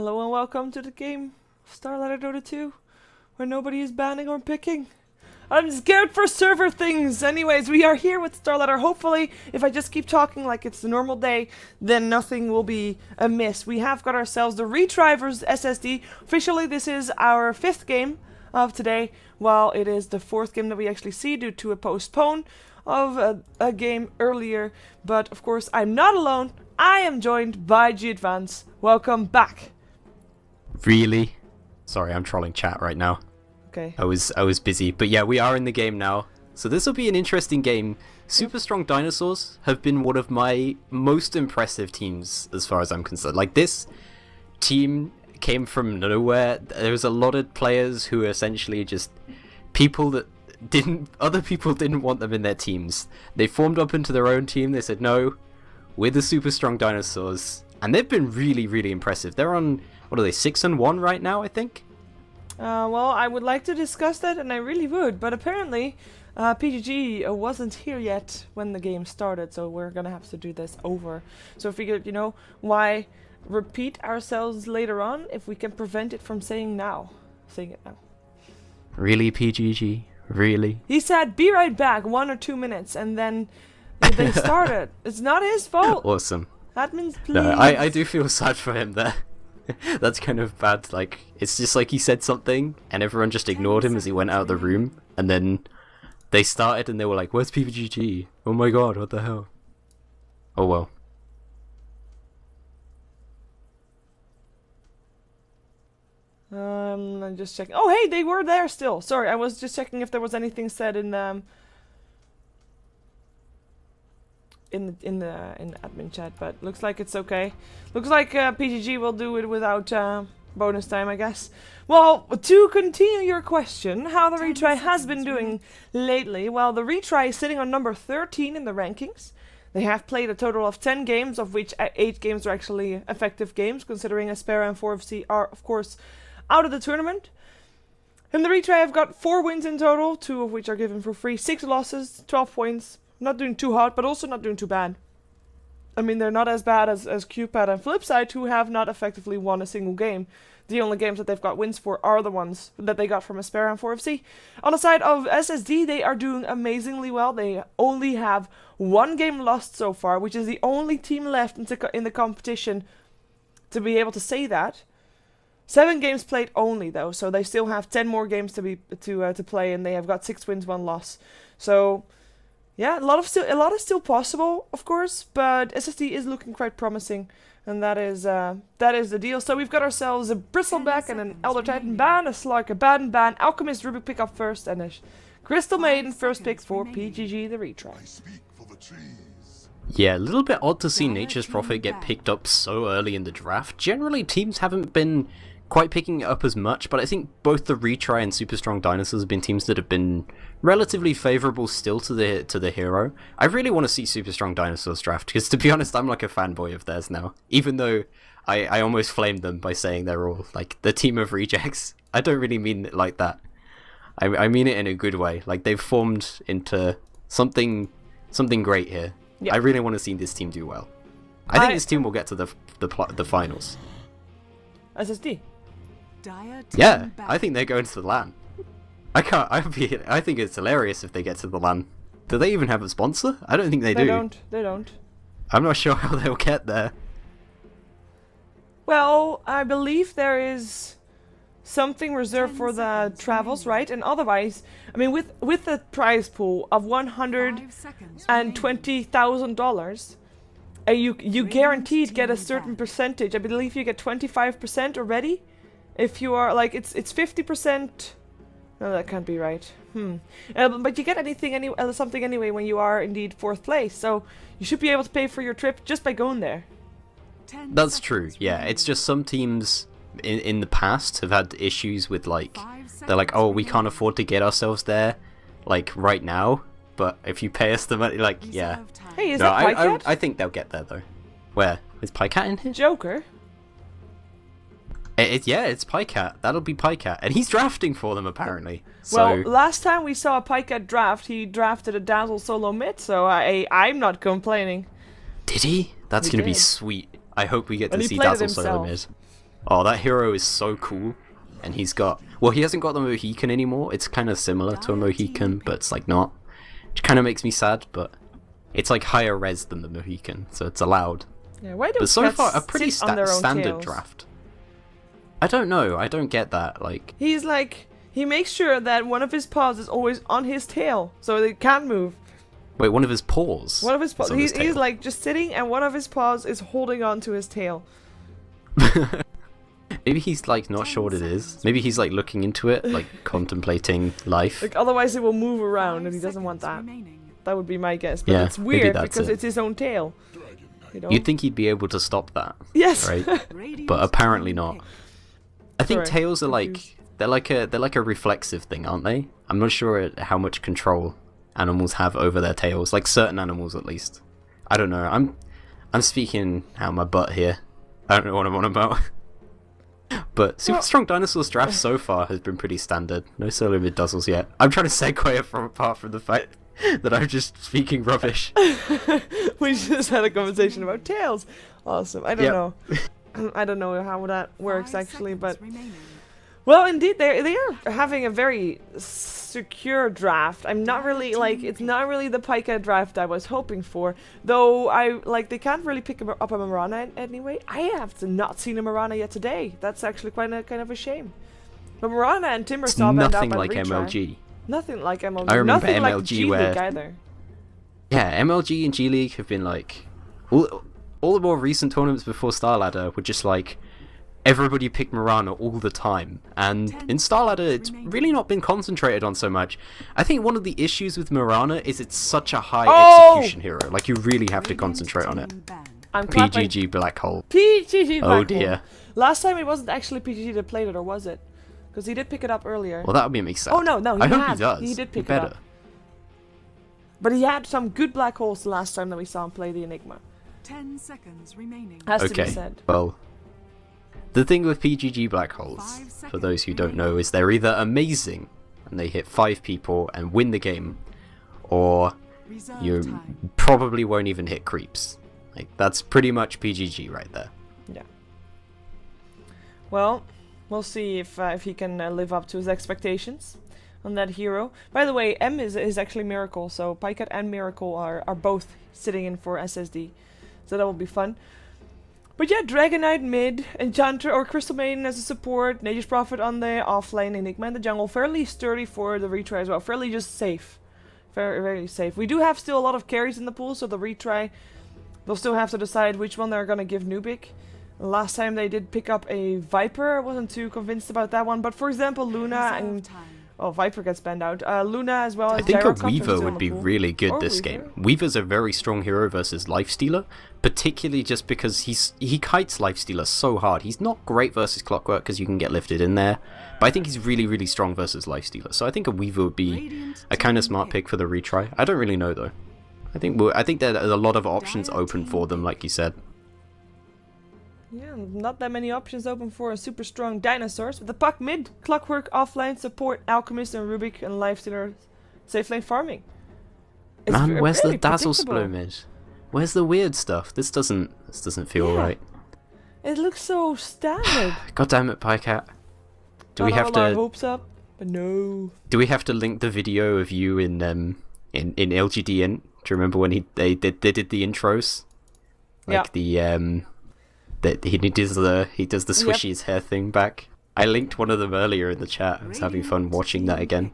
Hello and welcome to the game StarLadder Dota 2, where nobody is banning or picking. I'm scared for server things. Anyways, we are here with StarLadder. Hopefully, if I just keep talking like it's a normal day, then nothing will be amiss. We have got ourselves the Retry vs SSD. Officially, this is our 5th game of today, while it is the 4th game that we actually see due to a postpone of a game earlier. But of course, I'm not alone. I am joined by G-Advance. Welcome back. Really? Sorry, I'm trolling chat right now. Okay. I was busy, but yeah, we are in the game now. So this will be an interesting game. Super Strong Dinosaurs have been one of my most impressive teams as far as I'm concerned. Like, this team came from nowhere. There was a lot of players who were essentially just people that other people didn't want them in their teams. They formed up into their own team. They said, no, we're the Super Strong Dinosaurs. And they've been really, really impressive. They're on, what are they, 6-1 right now, I think? Well, I would like to discuss that, and I really would, but apparently PGG wasn't here yet when the game started, so we're gonna have to do this over. So I figured, why repeat ourselves later on if we can prevent it from saying it now. Really, PGG? Really? He said, be right back, 1 or 2 minutes, and then they started. It's not his fault. Awesome. Admins, please. No, I do feel sad for him there. That's kind of bad. Like, it's just like he said something and everyone just ignored him as he went out of the room, and then they started and they were like, where's PGG? Oh my god, what the hell? Oh well. I'm just checking. Oh hey, they were there still. Sorry, I was just checking if there was anything said in the admin chat, but looks like it's okay. Looks like PGG will do it without bonus time, I guess. Well, to continue your question, how the Retry has been doing lately, well, the Retry is sitting on number 13 in the rankings. They have played a total of 10 games, of which 8 games are actually effective games, considering Aspera and 4FC are, of course, out of the tournament. And the Retry have got 4 wins in total, 2 of which are given for free, 6 losses, 12 points. Not doing too hot, but also not doing too bad. I mean, they're not as bad as Cupid and Flipside, who have not effectively won a single game. The only games that they've got wins for are the ones that they got from Aspera and 4FC. On the side of SSD, they are doing amazingly well. They only have 1 game lost so far, which is the only team left in the competition to be able to say that. 7 games played only, though, so they still have 10 more games to play, and they have got 6 wins, 1 loss. So yeah, a lot is still possible, of course, but SSD is looking quite promising, and that is the deal. So we've got ourselves a Bristleback and an Elder Titan ban, a Slark, a Baden ban, Alchemist Rubik pick up first, and a Crystal Maiden first pick for PGG the Retry. Yeah, a little bit odd to see Nature's Prophet get picked up so early in the draft. Generally, teams haven't been quite picking it up as much, but I think both the Retry and Super Strong Dinosaurs have been teams that have been relatively favourable still to the hero. I really want to see Super Strong Dinosaurs draft, because to be honest, I'm like a fanboy of theirs now. Even though I almost flamed them by saying they're all like the team of rejects. I don't really mean it like that. I mean it in a good way. Like, they've formed into something great here. Yeah. I really want to see this team do well. I think this team will get to the finals. SSD. Yeah, I think they're going to the LAN. I think it's hilarious if they get to the LAN. Do they even have a sponsor? I don't think they do. They don't. I'm not sure how they'll get there. Well, I believe there is something reserved for the travels, right? And otherwise, I mean, with the prize pool of $120,000, you guaranteed get a certain percentage. I believe you get 25% already. If you are, like, it's 50%. No, that can't be right. But you get something anyway when you are indeed 4th place. So you should be able to pay for your trip just by going there. That's true. Yeah, it's just some teams in the past have had issues with, like, they're like, oh, we can't afford to get ourselves there, like, right now. But if you pay us the money, like, yeah. Hey, is that Pycat? I think they'll get there though. Where is Pycat in here? Joker. Yeah, it's Pycat. That'll be Pycat, and he's drafting for them apparently. Well, last time we saw a Pycat draft, he drafted a Dazzle solo mid, so I'm not complaining. Did he? That's gonna be sweet. I hope we get to see Dazzle solo mid. Oh, that hero is so cool. And he's got... Well, he hasn't got the Mohican anymore. It's kind of similar to a Mohican, but it's like not. Which kind of makes me sad, but... It's like higher res than the Mohican, so it's allowed. Yeah, why do But so cats far, a pretty sit on their own standard tails? draft. I don't know. I don't get that. Like... He's like... He makes sure that one of his paws is always on his tail, so they can't move. Wait, one of his paws? One of his paws. is on his He's tail. like just sitting, and one of his paws is holding on to his tail. Maybe he's like not sure what it is. Maybe he's like looking into it, like contemplating life. Like otherwise, it will move around, and he doesn't want that. That would be my guess. But Yeah, it's maybe weird that's because it. it's his own tail. You know? You'd think he'd be able to stop that, Yes. right? But apparently not. I think Sorry, tails are like confused. they're like a reflexive thing, aren't they? I'm not sure how much control animals have over their tails, like certain animals at least. I don't know. I'm speaking out my butt here. I don't know what I'm on about. But Super Strong Dinosaurs draft so far has been pretty standard. No solo mid dozzles yet. I'm trying to segue it from apart from the fact that I'm just speaking rubbish. We just had a conversation about tails. Awesome. I don't Yep. know. I don't know how that works actually, but well, indeed, they are having a very secure draft. I'm not really like it's not really the Pika draft I was hoping for, though. They can't really pick up a Marana anyway. I have not seen a Marana yet today. That's actually kind of a shame. But Marana and Timber It's saw banned out nothing by like Retry. MLG. Nothing like MLG. I remember Nothing like MLG G where- League either. Yeah, MLG and G League have been like all the more recent tournaments before StarLadder were just like everybody picked Marana all the time, and in StarLadder it's really not been concentrated on so much. I think one of the issues with Marana is it's such a high execution hero, like you really have to concentrate on it. I'm clapping. PGG Black Hole. PGG Black Oh Hole. dear. Last time it wasn't actually PGG that played it, or was it? Because he did pick it up earlier. Well, that would be me sad. Oh no, he I hope has. he does. He did pick it better. up. But he had some good black holes the last time that we saw him play the Enigma. 10 seconds remaining. Has to be Okay, said. well, the thing with PGG Black Holes, for those who don't know, is they're either amazing and they hit 5 people and win the game, or Reserve you time. probably won't even hit creeps. Like, that's pretty much PGG right there. Yeah. Well, we'll see if he can live up to his expectations on that hero. By the way, M is actually Miracle, so Pycat and Miracle are both sitting in for SSD. So that will be fun. But yeah, Dragonite mid, Enchanter or Crystal Maiden as a support, Nature's Prophet on the offlane, Enigma in the jungle. Fairly sturdy for the retry as well. Fairly just safe. Very, very safe. We do have still a lot of carries in the pool, so the retry, they'll still have to decide which one they're going to give Nubik. Last time they did pick up a Viper. I wasn't too convinced about that one. But for example, Luna and... Oh, Viper gets banned out. Luna as well as I think a Gyrocopter are Weaver still in would the be pool. really good Or this Weaver. game. Weaver's a very strong hero versus Lifestealer, particularly just because he kites Lifestealer so hard. He's not great versus Clockwork because you can get lifted in there, but I think he's really, really strong versus Lifestealer. So I think a Weaver would be a kind of smart pick for the retry. I don't really know though. I think there's a lot of options open for them, like you said. Yeah, not that many options open for a super strong dinosaurs. With the puck mid, Clockwork offline support, Alchemist and Rubik and Lifestealer safe lane farming. It's Man, where's the very Dazzle predictable. Splomid? Where's the weird stuff? This doesn't feel Yeah. right. It looks so standard. God damn it, Pycat. Do Got we have all our to hopes up, but no. Do we have to link the video of you in LGDN? Do you remember when they did the intros? Like that he does the swishy his hair thing back. I linked one of them earlier in the chat. I was having fun watching that again.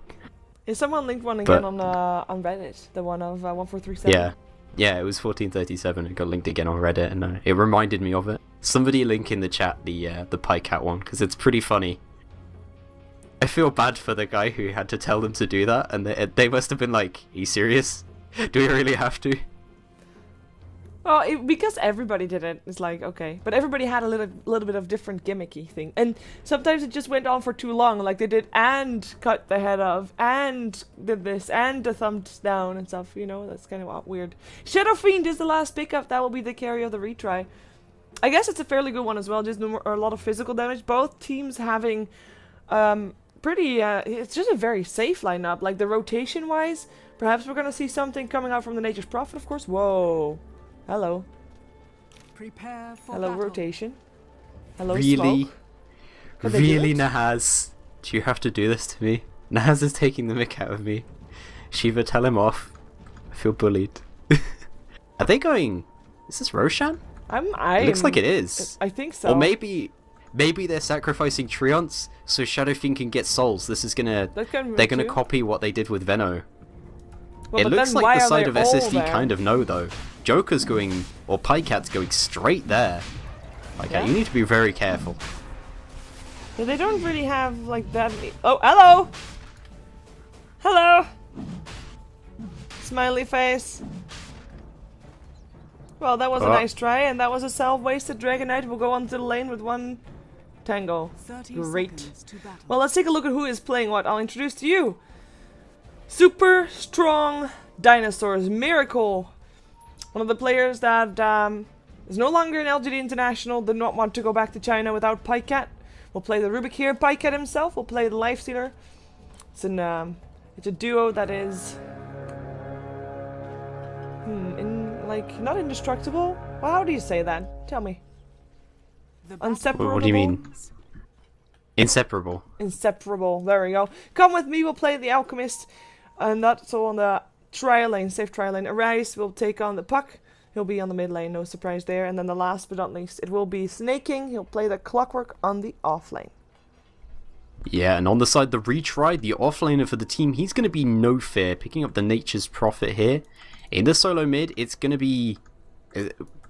Is someone linked one But- again on Reddit? The one of 1437? Yeah, it was 1437. It got linked again on Reddit, and it reminded me of it. Somebody link in the chat the Pycat one because it's pretty funny. I feel bad for the guy who had to tell them to do that, and they must have been like, "Are you serious? Do we really have to?" Well, because everybody did it, it's like, okay. But everybody had a little bit of different gimmicky thing. And sometimes it just went on for too long. Like they did and cut the head off and did this and the thumbs down and stuff, you know? That's kind of weird. Shadow Fiend is the last pickup. That will be the carry of the retry. I guess it's a fairly good one as well. Just a lot of physical damage. Both teams having pretty... it's just a very safe lineup. Like the rotation-wise, perhaps we're going to see something coming out from the Nature's Prophet, of course. Whoa. Hello. Prepare for Hello, battle. rotation. Hello, Really? smoke. Could they do Really, it? Nahaz? Do you have to do this to me? Nahaz is taking the mick out of me. Shiva, tell him off. I feel bullied. Are they going... Is this Roshan? It looks like it is. I think so. Or maybe they're sacrificing Treants so Shadow Fiend can get souls. This is gonna... That can They're gonna too. copy what they did with Venno. Well, It but looks then like why the are side they of all SSD there? kind of know, though. Joker's going... Or Pycat's going straight there. Like, Yeah? you need to be very careful. Yeah, they don't really have like that. Oh, hello! Hello! Smiley face. Well, that was a Oh. nice try, and that was a self-wasted Dragon Knight. Will go onto the lane with one tango. 30 Great. seconds to battle. Well, let's take a look at who is playing what. I'll introduce to you. Super strong dinosaurs. Miracle. One of the players that is no longer in LGD International. Did not want to go back to China without Pycat. We'll play the Rubik here. Pycat himself will play the Lifestealer. It's a duo that is... not indestructible? Well, how do you say that? Tell me. The battle Inseparable? What do you mean? begins. Inseparable. Inseparable. There we go. Come with me. We'll play the Alchemist. And that's all on the trial lane. Safe trial lane. Arise will take on the Puck. He'll be on the mid lane. No surprise there. And then the last but not least, it will be Snaking. He'll play the Clockwork on the off lane. Yeah, and on the side, the Retry, the offlaner for the team, he's going to be No Fear, picking up the Nature's Prophet here. In the solo mid, it's going to be...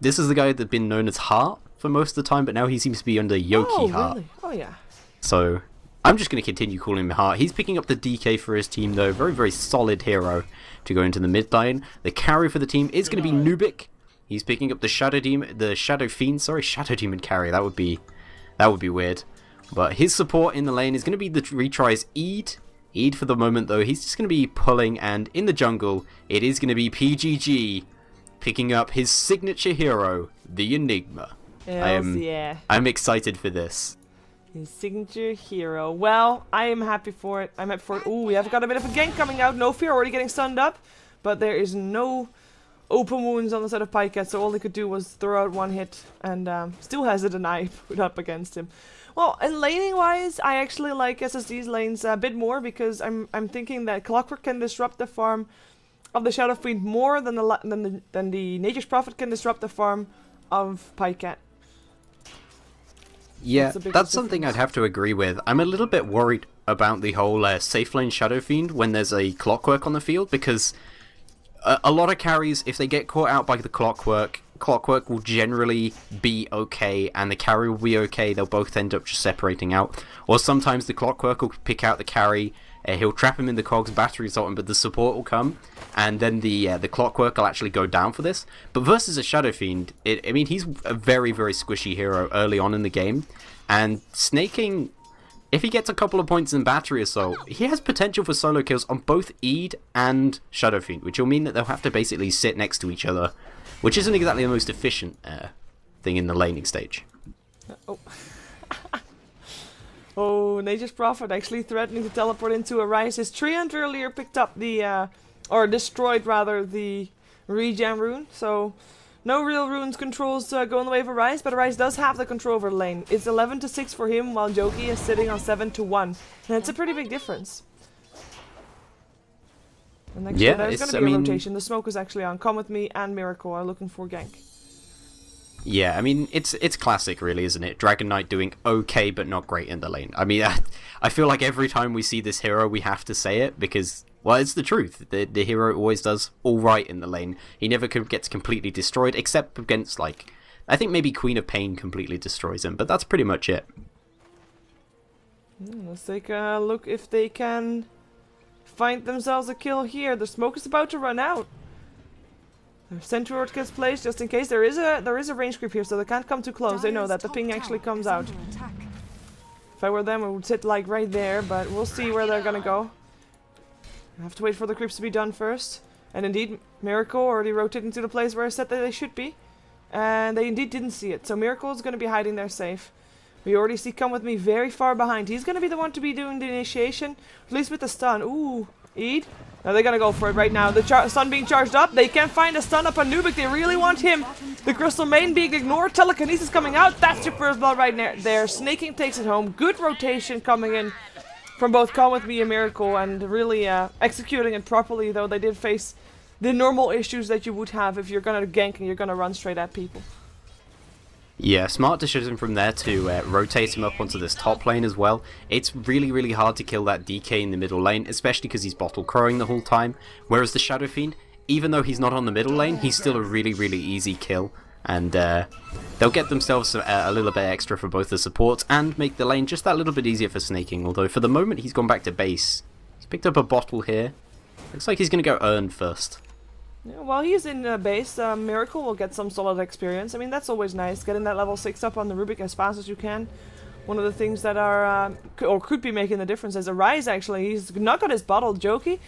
This is the guy that's been known as Heart for most of the time, but now he seems to be under Yoki Heart. Really? Oh, yeah. So, I'm just going to continue calling him Heart. He's picking up the DK for his team, though. Very, very solid hero to go into the mid lane. The carry for the team is going to be Nubik. He's picking up the Shadow Fiend. Sorry, Shadow Demon carry. That would be weird. But his support in the lane is going to be the Retry's Eid. Eid for the moment, though. He's just going to be pulling, and in the jungle, it is going to be PGG picking up his signature hero, the Enigma. Yeah. I'm excited for this. His signature hero. Well, I am happy for it. I'm happy for it. Ooh, we have got a bit of a gank coming out. No Fear already getting stunned up. But there is no open wounds on the side of Pycat, so all they could do was throw out one hit. And still has a deny put up against him. Well, and laning wise, I actually like SSD's lanes a bit more because I'm thinking that Clockwork can disrupt the farm of the Shadow Fiend more than the Nature's Prophet can disrupt the farm of Pycat. Yeah, That's the biggest that's something difference. I'd have to agree with. I'm a little bit worried about the whole safe lane Shadow Fiend when there's a Clockwork on the field, because a lot of carries, if they get caught out by the Clockwork will generally be okay, and the carry will be okay. They'll both end up just separating out. Or sometimes the Clockwork will pick out the carry, he'll trap him in the cogs, battery assault him, but the support will come, and then the Clockwork will actually go down for this. But versus a Shadow Fiend, I mean, he's a very, very squishy hero early on in the game, and Snaking, if he gets a couple of points in battery assault, he has potential for solo kills on both Eid and Shadow Fiend, which will mean that they'll have to basically sit next to each other, which isn't exactly the most efficient thing in the laning stage. Oh. Oh, Nature's Prophet actually threatening to teleport into Arise. His Treant earlier picked up the, or destroyed rather, the regen rune. So, no real runes controls go in the way of Arise, but Arise does have the control over the lane. It's 11-6 for him, while Joki is sitting on 7-1. And it's a pretty big difference. And next Yeah, there's it's- going to be I a mean- rotation. The smoke is actually on. Come With Me and Miracle are looking for gank. Yeah, I mean, it's classic, really, isn't it? Dragon Knight doing okay, but not great in the lane. I mean, I feel like every time we see this hero, we have to say it, because, well, it's the truth. The hero always does all right in the lane. He never gets completely destroyed, except against, like, I think maybe Queen of Pain completely destroys him, but that's pretty much it. Let's take a look if they can find themselves a kill here. The smoke is about to run out. Their Sentry Ward gets placed just in case. There is a range creep here, so they can't come too close. They know that the ping actually comes out. If I were them, I would sit like right there, but we'll see where they're gonna go. I have to wait for the creeps to be done first. And indeed, Miracle already rotated into the place where I said that they should be. And they indeed didn't see it. So Miracle is gonna be hiding there safe. We already see Come With Me very far behind. He's gonna be the one to be doing the initiation, at least with the stun. Ooh, Eid. Now they're gonna go for it right now. The stun being charged up. They can't find a stun up on Nubik. They really want him. The Crystal Main being ignored. Telekinesis coming out. That's your first blood right there. Snaking takes it home. Good rotation coming in from both Come With Me and Miracle. And really executing it properly, though they did face the normal issues that you would have if you're gonna gank and you're gonna run straight at people. Yeah, smart decision from there to rotate him up onto this top lane as well. It's really, really hard to kill that DK in the middle lane, especially because he's bottle crowing the whole time. Whereas the Shadow Fiend, even though he's not on the middle lane, he's still a really, really easy kill. And they'll get themselves a little bit extra for both the supports and make the lane just that little bit easier for snaking. Although for the moment he's gone back to base. He's picked up a bottle here. Looks like he's going to go earn first. Yeah, while he's in base, Miracle will get some solid experience. I mean, that's always nice, getting that level 6 up on the Rubik as fast as you can. One of the things that are, or could be making the difference is Arise, actually. He's not got his bottle, Jokey.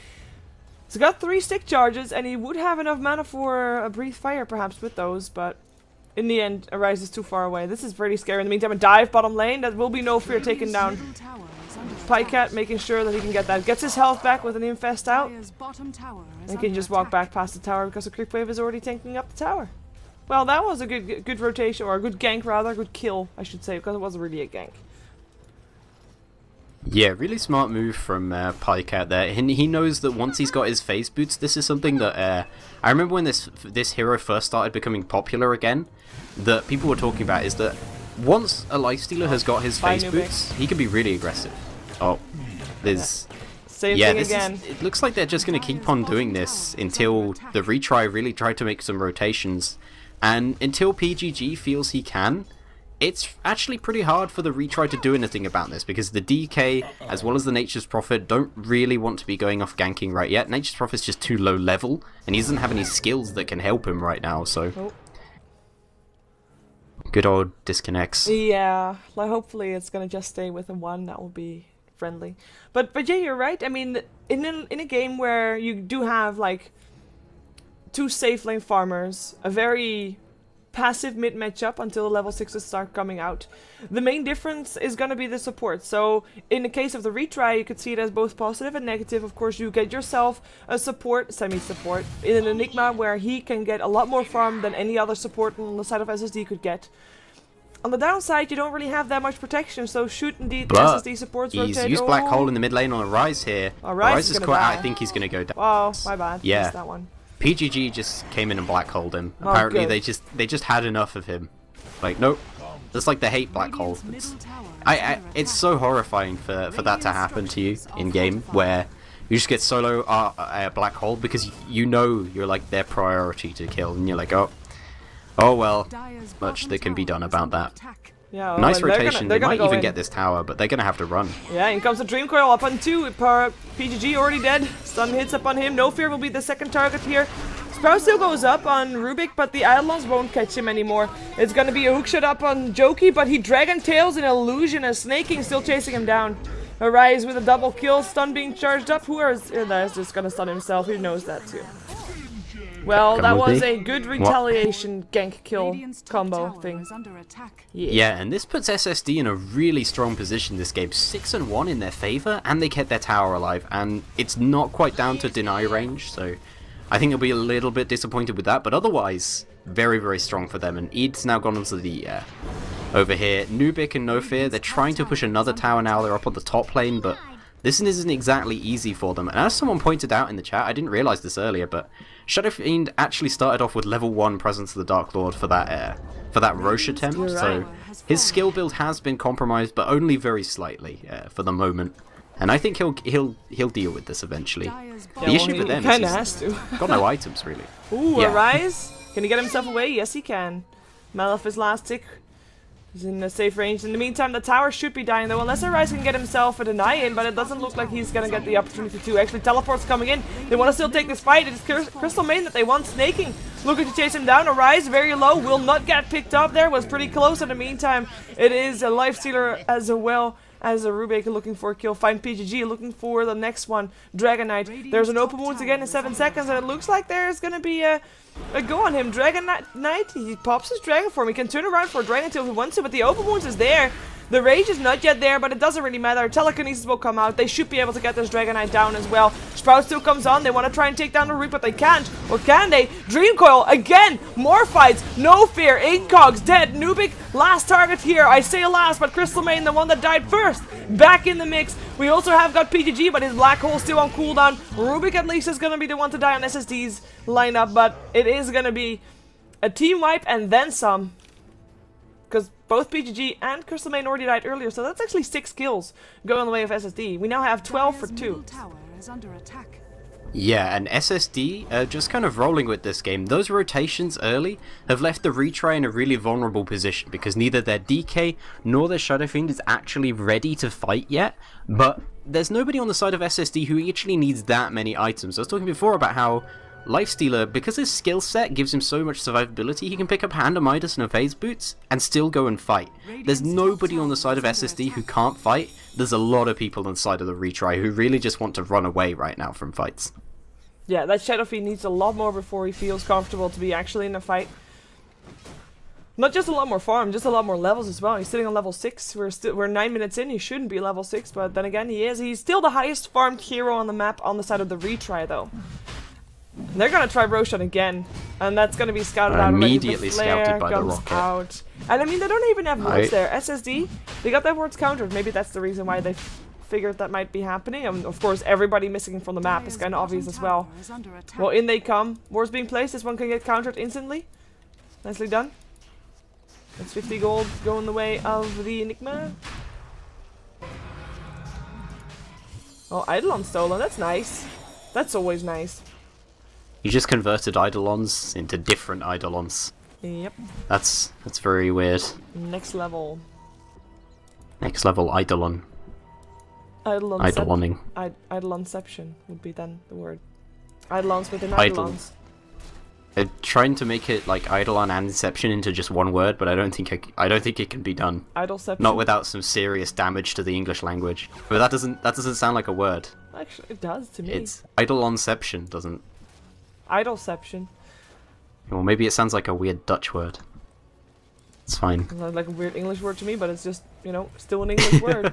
He's got 3 stick charges, and he would have enough mana for a Breathe Fire, perhaps, with those, but in the end, Arise is too far away. This is pretty scary. In the meantime, a dive bottom lane. That will be no fear taken down. Pycat making sure that he can get that. Gets his health back with an infest out. And can just walk back past the tower because the creep wave is already tanking up the tower. Well, that was a good rotation, or a good gank rather. Good kill, I should say, because it wasn't really a gank. Yeah, really smart move from Pycat there. He knows that once he's got his phase boots, this is something that I remember when this hero first started becoming popular again, that people were talking about is that once a lifestealer has got his phase boots, he can be really aggressive. Oh, there's... Same thing again. It looks like they're just going to keep on doing this until the Retry really try to make some rotations. And until PGG feels he can, it's actually pretty hard for the Retry to do anything about this, because the DK, as well as the Nature's Prophet, don't really want to be going off ganking right yet. Nature's Prophet's just too low level, and he doesn't have any skills that can help him right now, so... Oh. Good old disconnects. Yeah, like hopefully it's gonna just stay with a 1, that will be friendly. But yeah, you're right. I mean, in a game where you do have like 2 safe lane farmers, a very passive mid matchup until the level 6s start coming out, the main difference is gonna be the support. So in the case of the Retry, you could see it as both positive and negative. Of course, you get yourself a support, semi-support, in an Enigma where he can get a lot more farm than any other support on the side of SSD could get. On the downside, you don't really have that much protection, so should indeed the SSD supports rotate. He's used Black Hole in the mid lane on Arise here. Arise is quite out. I think he's going to go down. Oh, my bad. Yeah. Missed that one. PGG just came in and Black Holed him. Oh, Apparently good. they just had enough of him. Like, nope. It's like they hate Black Hole. It's so horrifying for that to happen to you in game, where you just get solo Black Hole because you know you're like their priority to kill, and you're like, oh well, much that can be done about that. Yeah, nice rotation. They might even in. get this tower, but they're gonna have to run. Yeah, in comes the Dream Coil up on 2. PGG already dead. Stun hits up on him. No Fear will be the second target here. Sprout still goes up on Rubik, but the Eidolons won't catch him anymore. It's gonna be a hookshot up on Jokey, but he Dragon Tails an illusion as Snaking still chasing him down. Arise with a double kill, stun being charged up. Who is just gonna stun himself? He knows that too. Well, that was a good retaliation gank kill combo thing. Yeah, and this puts SSD in a really strong position this game. 6-1 in their favor, and they kept their tower alive. And it's not quite down to deny range, so I think they'll be a little bit disappointed with that. But otherwise, very, very strong for them. And Eid's now gone onto the over here. Nubik and No Fear, they're trying to push another tower now. They're up on the top lane, but this isn't exactly easy for them. And as someone pointed out in the chat, I didn't realize this earlier, but Shadow Fiend actually started off with level 1 Presence of the Dark Lord for that Roche attempt. Right. So his skill build has been compromised, but only very slightly for the moment. And I think he'll deal with this eventually. The issue for them kinda is has to. got no items really. Ooh, Yeah. Arise? Can he get himself away? Yes, he can. Malef last tick. He's in a safe range. In the meantime, the tower should be dying though, unless Arise can get himself a deny in, but it doesn't look like he's gonna get the opportunity to. Actually, teleport's coming in. They want to still take this fight. It's Crystal Main that they want. Snaking, looking to chase him down. Arise, very low, will not get picked up there. Was pretty close in the meantime. It is a Lifestealer as well as a Rubik looking for a kill. Find PGG looking for the next one. Dragon Knight. There's an open wounds again in 7 seconds, and it looks like there's gonna be a go on him. Dragon Knight, he pops his dragon form. He can turn around for a dragon tail if he wants to, but the open wounds is there. The rage is not yet there, but it doesn't really matter. Telekinesis will come out. They should be able to get this Dragon Knight down as well. Sprout still comes on. They want to try and take down the Rubik, but they can't. Or can they? Dream Coil again. More fights. No fear. 8 cogs dead. Nubik, last target here. I say last, but Crystal Main, the one that died first, back in the mix. We also have got PGG, but his Black Hole still on cooldown. Rubik at least is going to be the one to die on SSD's lineup, but it is going to be a team wipe and then some. Because both PGG and Crystal Main already died earlier, so that's actually 6 kills going the way of SSD. We now have 12 for 2. Yeah, and SSD, just kind of rolling with this game. Those rotations early have left the Retry in a really vulnerable position because neither their DK nor their Shadow Fiend is actually ready to fight yet, but there's nobody on the side of SSD who actually needs that many items. I was talking before about how Lifestealer, because his skill set gives him so much survivability, he can pick up Hand of Midas and a Phase Boots and still go and fight. There's nobody on the side of SSD who can't fight. There's a lot of people on the side of the Retry who really just want to run away right now from fights. Yeah, that Shadow Fiend needs a lot more before he feels comfortable to be actually in a fight. Not just a lot more farm, just a lot more levels as well. He's sitting on level 6. We're 9 minutes in. He shouldn't be level 6, but then again, he is. He's still the highest farmed hero on the map on the side of the Retry, though. They're gonna try Roshan again, and that's gonna be scouted out already. Immediately scouted by the rocket. Out. And I mean, they don't even have wards there. SSD, they got their wards countered. Maybe that's the reason why they figured that might be happening. And of course, everybody missing from the map is kind of obvious as well. Well, in they come. Wards being placed. This one can get countered instantly. Nicely done. That's 50 gold going the way of the Enigma. Oh, Eidolon stolen. That's nice. That's always nice. You just converted Eidolons into different Eidolons. Yep. That's very weird. Next level. Next level Eidolon. Eidoloning. Eidolonception would be then the word. Eidolons within Eidol. Eidolons. They're trying to make it like Eidolon and Inception into just one word, but I don't think it can be done. Idolception. Not without some serious damage to the English language. But that doesn't sound like a word. Actually, it does to me. It's Eidolonception, doesn't. Idolception. Well, maybe it sounds like a weird Dutch word. It's fine. It sounds like a weird English word to me, but it's just, you know, still an English word.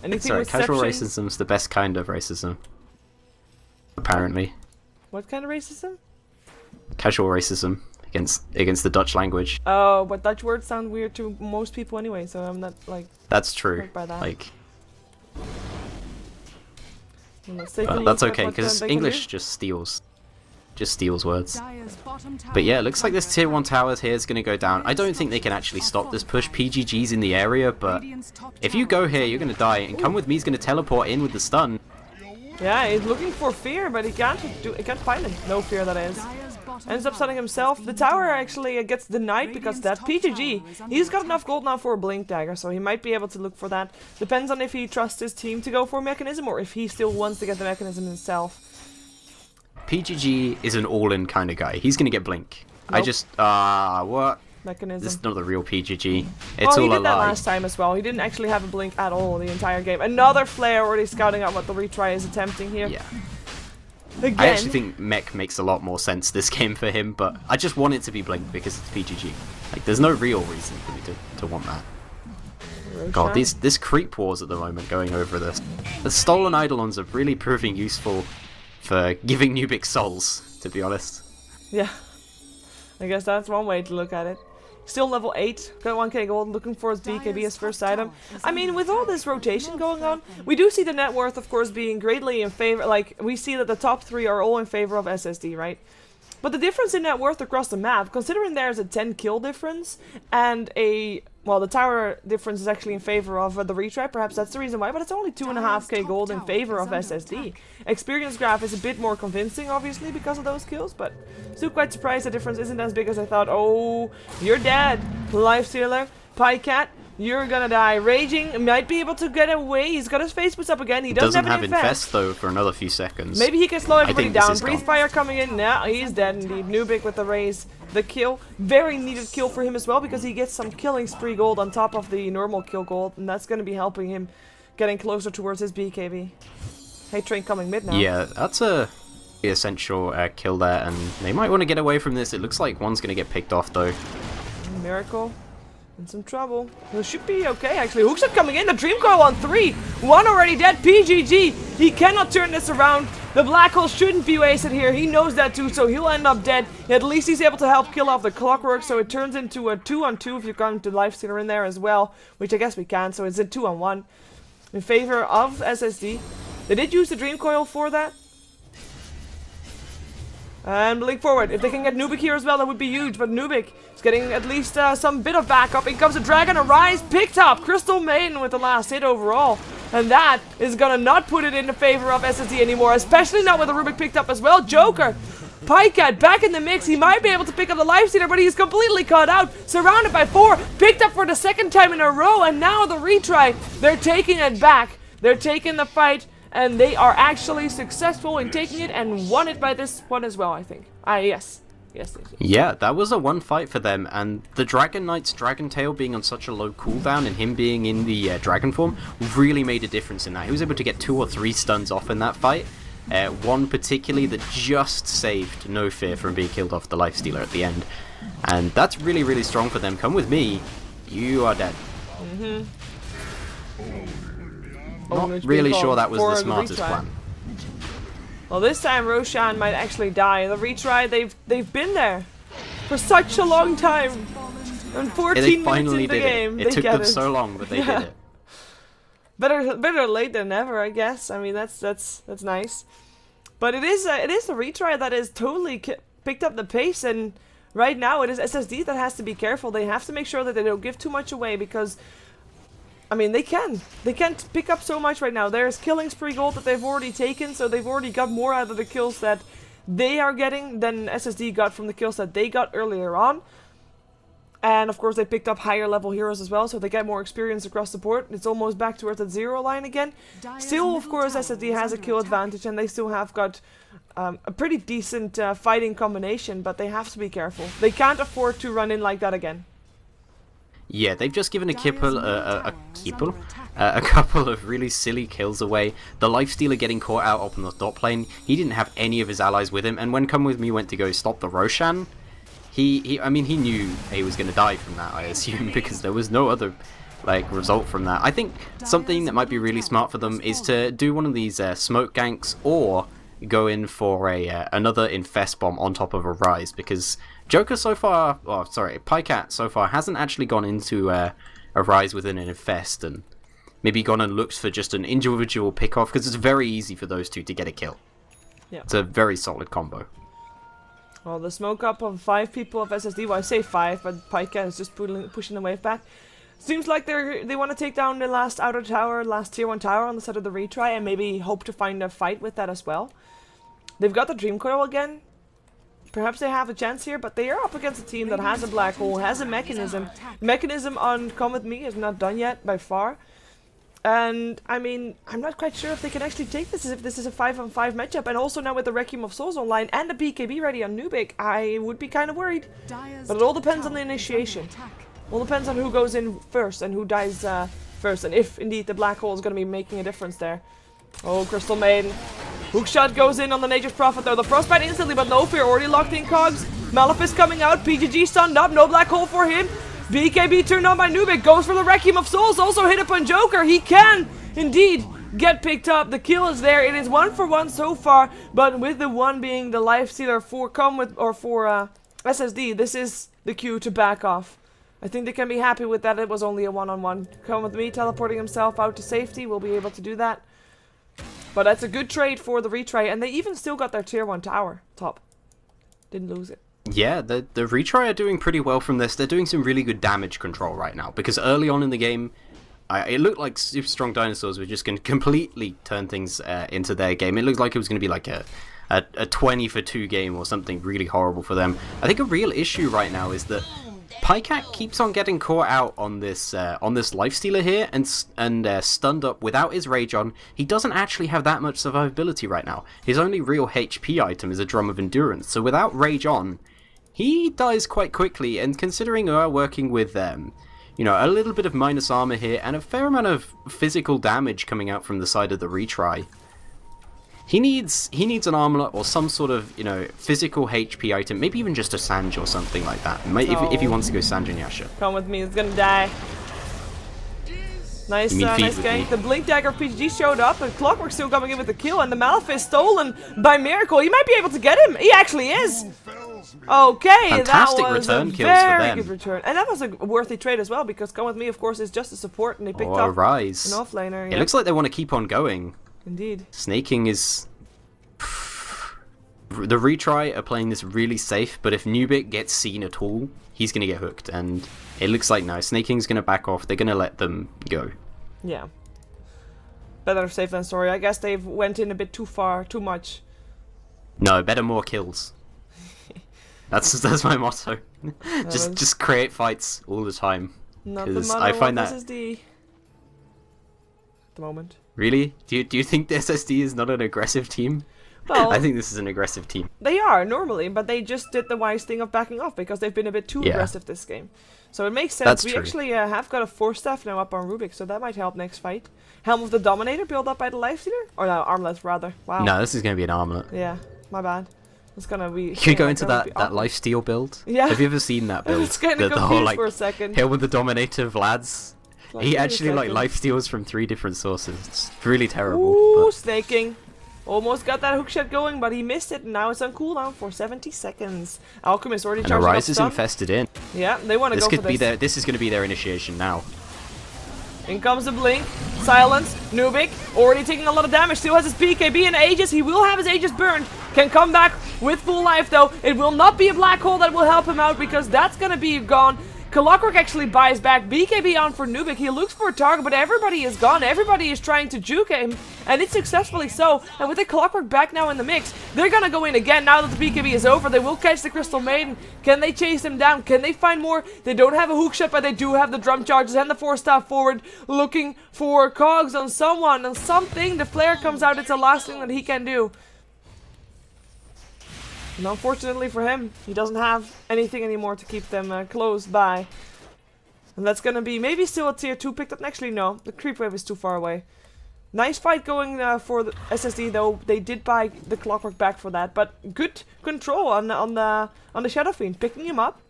Anything Sorry, with casual ception- racism's the best kind of racism. Apparently. What kind of racism? Casual racism against the Dutch language. Oh, but Dutch words sound weird to most people anyway, so I'm not like. That's true. hurt by that. Like, Let's take a look that's at okay what, because they can English do. just steals words. But yeah, it looks like this tier 1 tower here is going to go down. I don't think they can actually stop this push. PGG's in the area, but if you go here, you're going to die. And Come With Me's going to teleport in with the stun. Yeah, he's looking for fear, but he can't find it. No fear, that is. Ends up stunning himself. The tower actually gets denied because of that. PGG, he's got enough gold now for a Blink Dagger, so he might be able to look for that. Depends on if he trusts his team to go for a mechanism or if he still wants to get the mechanism himself. PGG is an all-in kind of guy. He's going to get Blink. Nope. I just, what? Mechanism. This is not the real PGG. It's he all a did that lie. last time as well. He didn't actually have a blink at all the entire game. Another flare already scouting out what the retry is attempting here. Yeah. Again. I actually think Mech makes a lot more sense this game for him, but I just want it to be Blink because it's PGG. Like, there's no real reason for me to want that. Roshan. God, this creep wars at the moment going over this. The stolen Eidolons are really proving useful for giving Nubik souls, to be honest. Yeah. I guess that's one way to look at it. Still level 8, got 1k gold, looking for his BKB, his first item. I mean, with all this rotation going on, we do see the net worth, of course, being greatly in favor. Like, we see that the top 3 are all in favor of SSD, right? But the difference in net worth across the map, considering there's a 10 kill difference and a... Well, the tower difference is actually in favor of the retry, perhaps that's the reason why, but it's only 2.5k gold in favor of SSD. Experience graph is a bit more convincing, obviously, because of those kills, but still quite surprised the difference isn't as big as I thought. Oh, you're dead, Lifestealer, Pycat, you're gonna die. Raging might be able to get away, he's got his face puts up again, he doesn't have an infest though for another few seconds. Maybe he can slow everybody think this down. is Breathe gone. Fire coming in. Now he's dead indeed. Nubik with the raise. The kill. Very needed kill for him as well because he gets some killing spree gold on top of the normal kill gold. And that's going to be helping him getting closer towards his BKB. Hey, train coming mid now. Yeah, that's a essential kill there, and they might want to get away from this. It looks like one's going to get picked off though. Miracle. In some trouble. It should be okay actually. Hookshot coming in. The Dream Coil on 3. One already dead. PGG. He cannot turn this around. The black hole shouldn't be wasted here. He knows that too, so he'll end up dead. At least he's able to help kill off the clockwork, so it turns into a 2-on-2 if you've gone to Lifestealer in there as well, which I guess we can, so it's a 2-on-1 in favor of SSD. They did use the Dream Coil for that. And Blink forward. If they can get Nubik here as well, that would be huge. But Nubik is getting at least some bit of backup. In comes a Dragon, a Rise, picked up. Crystal Maiden with the last hit overall. And that is gonna not put it in favor of SSD anymore. Especially not with the Rubik picked up as well. Joker, Pycat back in the mix. He might be able to pick up the Lifestealer, but he's completely caught out. Surrounded by 4. Picked up for the second time in a row. And now the retry. They're taking it back. They're taking the fight. And they are actually successful in taking it and won it by this one as well, I think. Yes. Yes, they did. Yeah, that was a one fight for them, and the Dragon Knight's Dragon Tail being on such a low cooldown and him being in the Dragon form really made a difference in that. He was able to get 2 or 3 stuns off in that fight. One particularly that just saved No Fear from being killed off the Lifestealer at the end. And that's really, really strong for them. Come with me, you are dead. Not really sure that was the smartest plan. Well, this time Roshan might actually die. The retry, they've been there for such a long time. And 14 minutes in the game, it took them so long, but they did it. Better late than never, I guess. I mean, that's nice. But it is a retry that has totally picked up the pace, and right now it is SSD that has to be careful. They have to make sure that they don't give too much away, because I mean, they can't pick up so much right now. There's killing spree gold that they've already taken, so they've already got more out of the kills that they are getting than SSD got from the kills that they got earlier on. And of course they picked up higher level heroes as well, so they get more experience across the board. It's almost back towards that 0 line again. Still, of course, SSD has a kill advantage, and they still have got a pretty decent fighting combination, but they have to be careful. They can't afford to run in like that again. Yeah, they've just given a couple of really silly kills away. The Lifestealer getting caught out up on the top lane. He didn't have any of his allies with him, and when Come With Me went to go stop the Roshan, he knew he was going to die from that, I assume, because there was no other result from that. I think something that might be really smart for them is to do one of these smoke ganks, or go in for another Infest Bomb on top of a Rise, because Joker so far, Pycat so far hasn't actually gone into a Rise within an Infest, and maybe gone and looked for just an individual pick-off, because it's very easy for those two to get a kill. Yeah. It's a very solid combo. Well, the smoke up of 5 people of SSD, well I say 5, but Pycat is just pushing the wave back. Seems like they want to take down the last outer tower, last tier 1 tower on the side of the retry, and maybe hope to find a fight with that as well. They've got the Dream Coil again. Perhaps they have a chance here, but they are up against a team that has a black hole, has a mechanism. Mechanism on Come With Me is not done yet, by far. And, I mean, I'm not quite sure if they can actually take this, if this is a 5-on-5 matchup. And also now with the Requiem of Souls online and the BKB ready on Nubik, I would be kind of worried. But it all depends on the initiation. All depends on who goes in first and who dies first. And if, indeed, the black hole is going to be making a difference there. Oh, Crystal Maiden. Hookshot goes in on the Nature's Prophet though. The Frostbite instantly, but No Fear already locked in cogs. Malefice coming out. PGG stunned up. No black hole for him. BKB turned on by Nubik. Goes for the Requiem of Souls. Also hit upon Joker. He can indeed get picked up. The kill is there. It is 1-for-1 so far. But with the one being the Lifestealer for SSD, this is the cue to back off. I think they can be happy with that. It was only a 1-on-1. Come With Me teleporting himself out to safety. Will be able to do that. But that's a good trade for the retry, and they even still got their tier 1 tower top. Didn't lose it. Yeah, the retry are doing pretty well from this. They're doing some really good damage control right now, because early on in the game, it looked like Super Strong Dinosaurs were just going to completely turn things into their game. It looked like it was going to be like a 20-for-2 game or something really horrible for them. I think a real issue right now is that Pycat keeps on getting caught out on this Lifestealer here and stunned up without his Rage on. He doesn't actually have that much survivability right now. His only real HP item is a Drum of Endurance, so without Rage on, he dies quite quickly. And considering we are working with a little bit of minus armor here and a fair amount of physical damage coming out from the side of the retry, He needs an armlet or some sort of, physical HP item, maybe even just a Sanj or something like that, if he wants to go Sanj and Yasha. Come With Me is gonna die. Nice, You mean nice feasibly. gank. The Blink Dagger of PGG showed up, and Clockwork still coming in with the kill, and the Malphite stolen by Miracle. He might be able to get him. He actually is. Okay, Fantastic that was return a kills for very them. good return. And that was a worthy trade as well, because Come With Me, of course, is just a support, and they picked Or a up rise. an offlaner. It Yeah, looks like they want to keep on going. indeed. Snaking is... The Retry are playing this really safe, but if Nubik gets seen at all, he's going to get hooked. And it looks like no, Snaking's going to back off. They're going to let them go. Yeah. Better safe than sorry. I guess they've went in a bit too far, too much. No, better more kills. That's my motto. just create fights all the time. Not the 'Cause motto I find of that SSD. At the moment. really. Do you think the SSD is not an aggressive team? Well, I think this is an aggressive team. they are normally, but they just did the wise thing of backing off because they've been a bit too Yeah. aggressive this game. So it makes sense. That's We true. actually have got a 4-staff now up on Rubik, so that might help next fight. Helm of the Dominator built up by the Lifestealer? Or no, Armlet rather. Wow. No, this is going to be an armlet. Yeah, my bad. It's gonna be... Can you go into that would that be awkward. lifesteal build? Yeah. Have you ever seen that I build? was kinda the confused whole like for a second. Hill with the Dominator Vlad's. Like, He wait a actually like second. lifesteals from 3 different sources. It's really terrible. Ooh, But snaking. Almost got that hookshot going, but he missed it, and now it's on cooldown for 70 seconds. Alchemist already and charging up Arise is stun. infested in. Yeah, they want to This go could for be this. This is going to be their initiation now. In comes the Blink. Silence. Nubik already taking a lot of damage. Still has his BKB and Aegis. He will have his Aegis burned. Can come back with full life though. It will not be a black hole that will help him out because that's gonna be gone. Clockwork actually buys back. BKB on for Nubik. He looks for a target, but everybody is gone. Everybody is trying to juke him, and it's successfully so. And with the Clockwork back now in the mix, they're gonna go in again now that the BKB is over. They will catch the Crystal Maiden. Can they chase him down? Can they find more? They don't have a hookshot, but they do have the drum charges and the 4-staff forward, looking for cogs on someone, on something. The flare comes out. It's the last thing that he can do. And unfortunately for him, he doesn't have anything anymore to keep them close by. And that's gonna be maybe still a tier 2 picked up. Actually, no. The creep wave is too far away. Nice fight going for the SSD though. They did buy the Clockwork back for that, but good control on the Shadow Fiend, picking him up,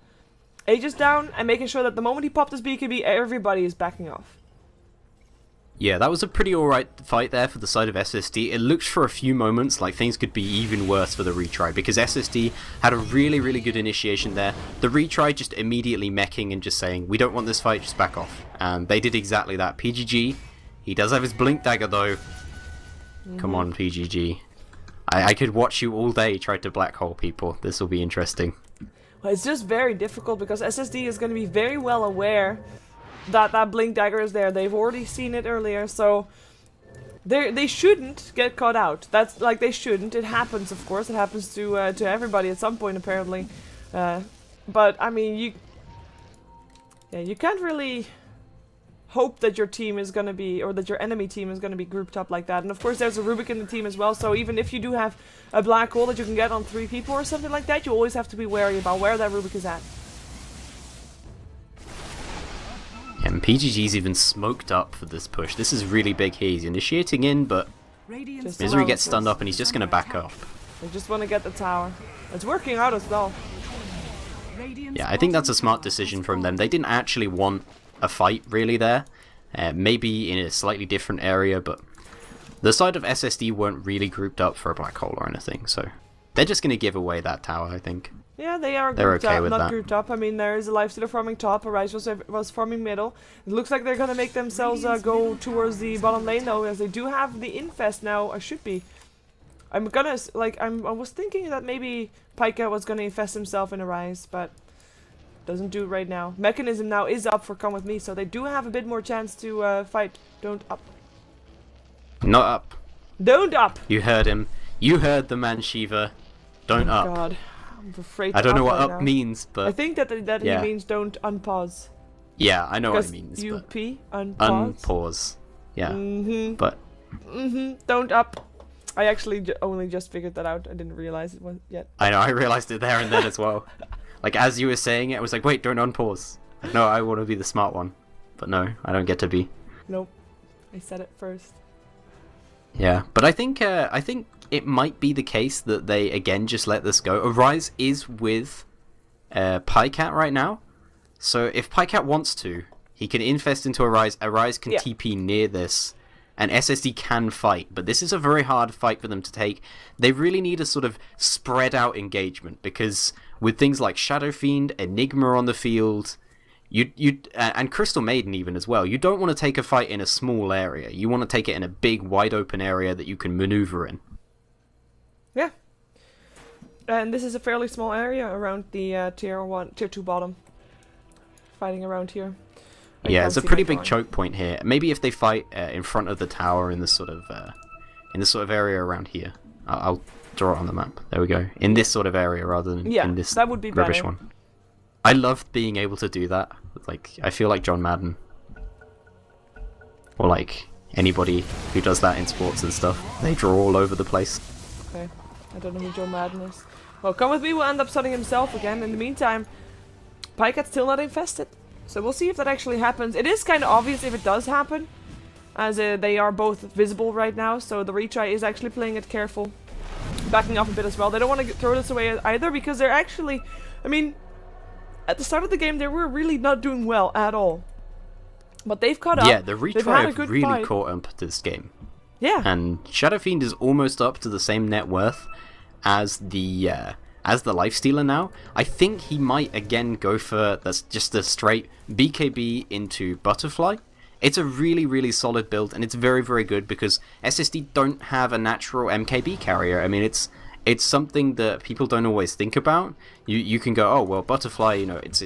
Aegis down, and making sure that the moment he popped his BKB, everybody is backing off. Yeah, that was a pretty alright fight there for the side of SSD. It looked for a few moments like things could be even worse for the Retry, because SSD had a really, really good initiation there. The Retry just immediately meching and just saying, we don't want this fight, just back off. And they did exactly that. PGG, he does have his Blink Dagger though. Come on, PGG. I could watch you all day try to black hole people. This will be interesting. Well, it's just very difficult because SSD is going to be very well aware that that Blink Dagger is there. They've already seen it earlier, so they shouldn't get caught out. That's like, they shouldn't. It happens, of course. It happens to everybody at some point, apparently. But I mean, you can't really hope that your team is gonna be, or that your enemy team is gonna be grouped up like that. And of course, there's a Rubik in the team as well. So even if you do have a black hole that you can get on 3 people or something like that, you always have to be wary about where that Rubik is at. And PGG's even smoked up for this push. This is really big here. He's initiating in, but Just Misery gets analysis. stunned up and he's just going to back up. They just want to get the tower. It's working out as well. Yeah, I think that's a smart decision from them. They didn't actually want a fight really there. Maybe in a slightly different area, but the side of SSD weren't really grouped up for a black hole or anything, so they're just going to give away that tower, I think. Yeah, they are They're grouped okay up, with not that. grouped up. I mean, there is a Lifestealer farming top, Arise was farming middle. It looks like they're gonna make themselves go towards the bottom lane though, as they do have the infest now. I should be. I'm gonna I was thinking that maybe Pika was gonna infest himself in Arise, but doesn't do it right now. Mechanism now is up for Come With Me, so they do have a bit more chance to fight. Don't up. Not up. Don't up. You heard him. You heard the man Shiva. Don't Oh up. God, I'm afraid. I don't know what right up now. means, I but think that yeah. he means don't unpause. yeah, I know what Because it means, UP but unpause. unpause. Yeah, Mm-hmm. but Mm-hmm. Don't up. I actually only just figured that out. I didn't realize it was yet. I know, I realized it there and then as well. Like, as you were saying it, I was like, wait, don't unpause. No, I want to be the smart one. But no, I don't get to be. Nope. I said it first. Yeah, but I think it might be the case that they, again, just let this go. Arise is with Pycat right now. So if Pycat wants to, He can infest into a Rise can Yeah. TP near this, and SSD can fight, but this is a very hard fight for them to take. They really need a sort of spread out engagement, because with things like Shadow Fiend, Enigma on the field, and Crystal Maiden even as well, you don't want to take a fight in a small area. You want to take it in a big, wide open area that you can maneuver in. Yeah. And this is a fairly small area around the tier 2 bottom. Fighting around here. Yeah, it's a pretty big choke point here. Maybe if they fight in front of the tower in this sort of area around here. I'll draw it on the map. There we go. In this sort of area rather than in this that would be rubbish better. one. I love being able to do that. Like, I feel like John Madden. Or like anybody who does that in sports and stuff. They draw all over the place. Okay. I don't know who Joe Madden is. Well, Come With Me will end up stunning himself again. In the meantime, Pykat's still not infested. So we'll see if that actually happens. It is kind of obvious if it does happen, as they are both visible right now, so the Retry is actually playing it careful. Backing off a bit as well. They don't want to throw this away either, because they're actually... I mean, at the start of the game, they were really not doing well at all. But they've caught up. Yeah, the Retry have really fight. caught up this game. Yeah. And Shadow Fiend is almost up to the same net worth as the Lifestealer now. I think he might again go for just a straight BKB into Butterfly. It's a really, really solid build, and it's very, very good because SSD don't have a natural MKB carrier. I mean, it's something that people don't always think about. You can go, oh well, Butterfly, you know, it's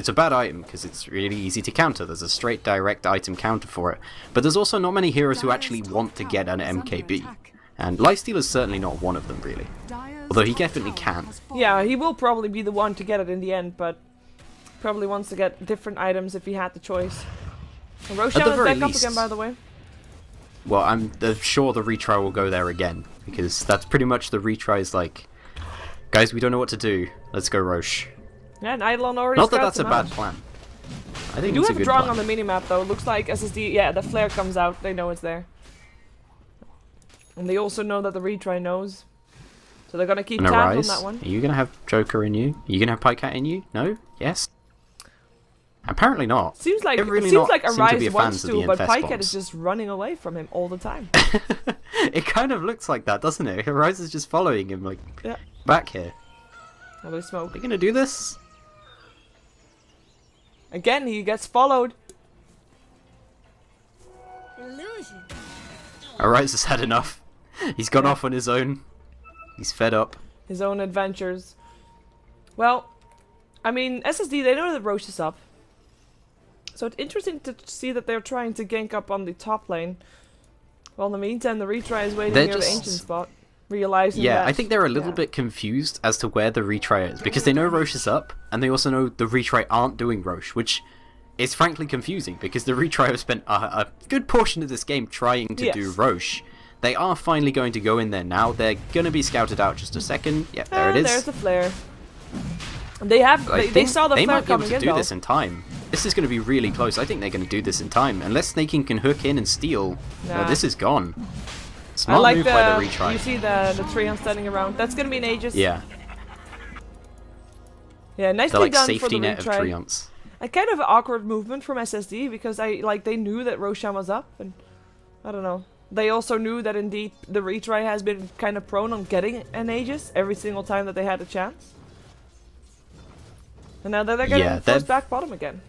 a bad item because it's really easy to counter. There's a straight direct item counter for it. But there's also not many heroes who actually want to get an MKB, and Lifestealer's certainly not one of them really. Although he definitely can. Yeah, he will probably be the one to get it in the end, but probably wants to get different items if he had the choice. And Roshan is back up again, by the way. Well, I'm sure the retry will go there again, because that's pretty much the retry's like, guys, we don't know what to do. Let's go Rosh. Yeah, and Eidolon already Not that that's scouts a him bad out. plan. I think We do it's a have a good drawing plan. on the minimap though. It looks like SSD, yeah, the flare comes out. They know it's there. And they also know that the retry knows. So they're gonna keep And tabs on Arise, that one. are you gonna have Joker in you? Are you gonna have Pycat in you? No? Yes? Apparently not. Seems like They're really seems not like seem to Arise be wants fans of the to, but infest Pycat bombs. is just running away from him all the time. It kind of looks like that, doesn't it? Arise is just following him, like, Yeah. back here. Oh, they smoke. Are they gonna do this? Again, he gets followed. Illusion. Arise has had enough. He's gone off on his own. He's fed up. His own adventures. Well, I mean, SSD, they know that Roche is up. So it's interesting to see that they're trying to gank up on the top lane. Well, in the meantime, the retry is waiting They're near the just- ancient spot. Realizing Yeah, that... I think they're a little bit confused as to where the retry is, because they know Roche is up, and they also know the retry aren't doing Roche, which is frankly confusing, because the retry have spent a good portion of this game trying to do Roche. They are finally going to go in there now. They're going to be scouted out just a second. Yeah, there it is. There's the flare. They have. They saw the they flare might be able coming to in, do though. this in time. This is going to be really close. I think they're going to do this in time. Unless Snaking can hook in and steal, Nah. this is gone. I Smart like move by the retry. You see the Treon standing around. That's gonna be an Aegis. Yeah, Yeah, nicely they're like done for safety the net of retry. Treants. A kind of awkward movement from SSD because they knew that Roshan was up, and I don't know. They also knew that indeed the retry has been kind of prone on getting an Aegis every single time that they had a chance. And now they're getting Yeah, forced back bottom again.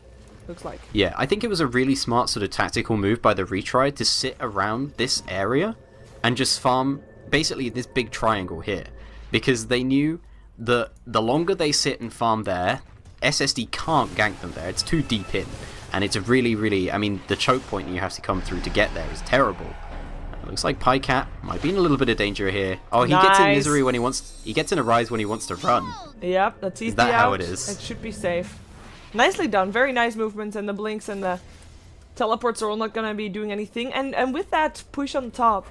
Looks like. Yeah, I think it was a really smart sort of tactical move by the retry to sit around this area and just farm basically this big triangle here, because they knew that the longer they sit and farm there, SSD can't gank them there. It's too deep in, and it's a really, really, I mean, the choke point you have to come through to get there is terrible. It looks like Pycat might be in a little bit of danger here. Oh, he gets in Nice. misery when he gets in a rise when he wants to run. Yep, that's easy. that how out. it is? It should be safe. Nicely done. Very nice movements, and the blinks and the teleports are all not gonna be doing anything. And with that push on top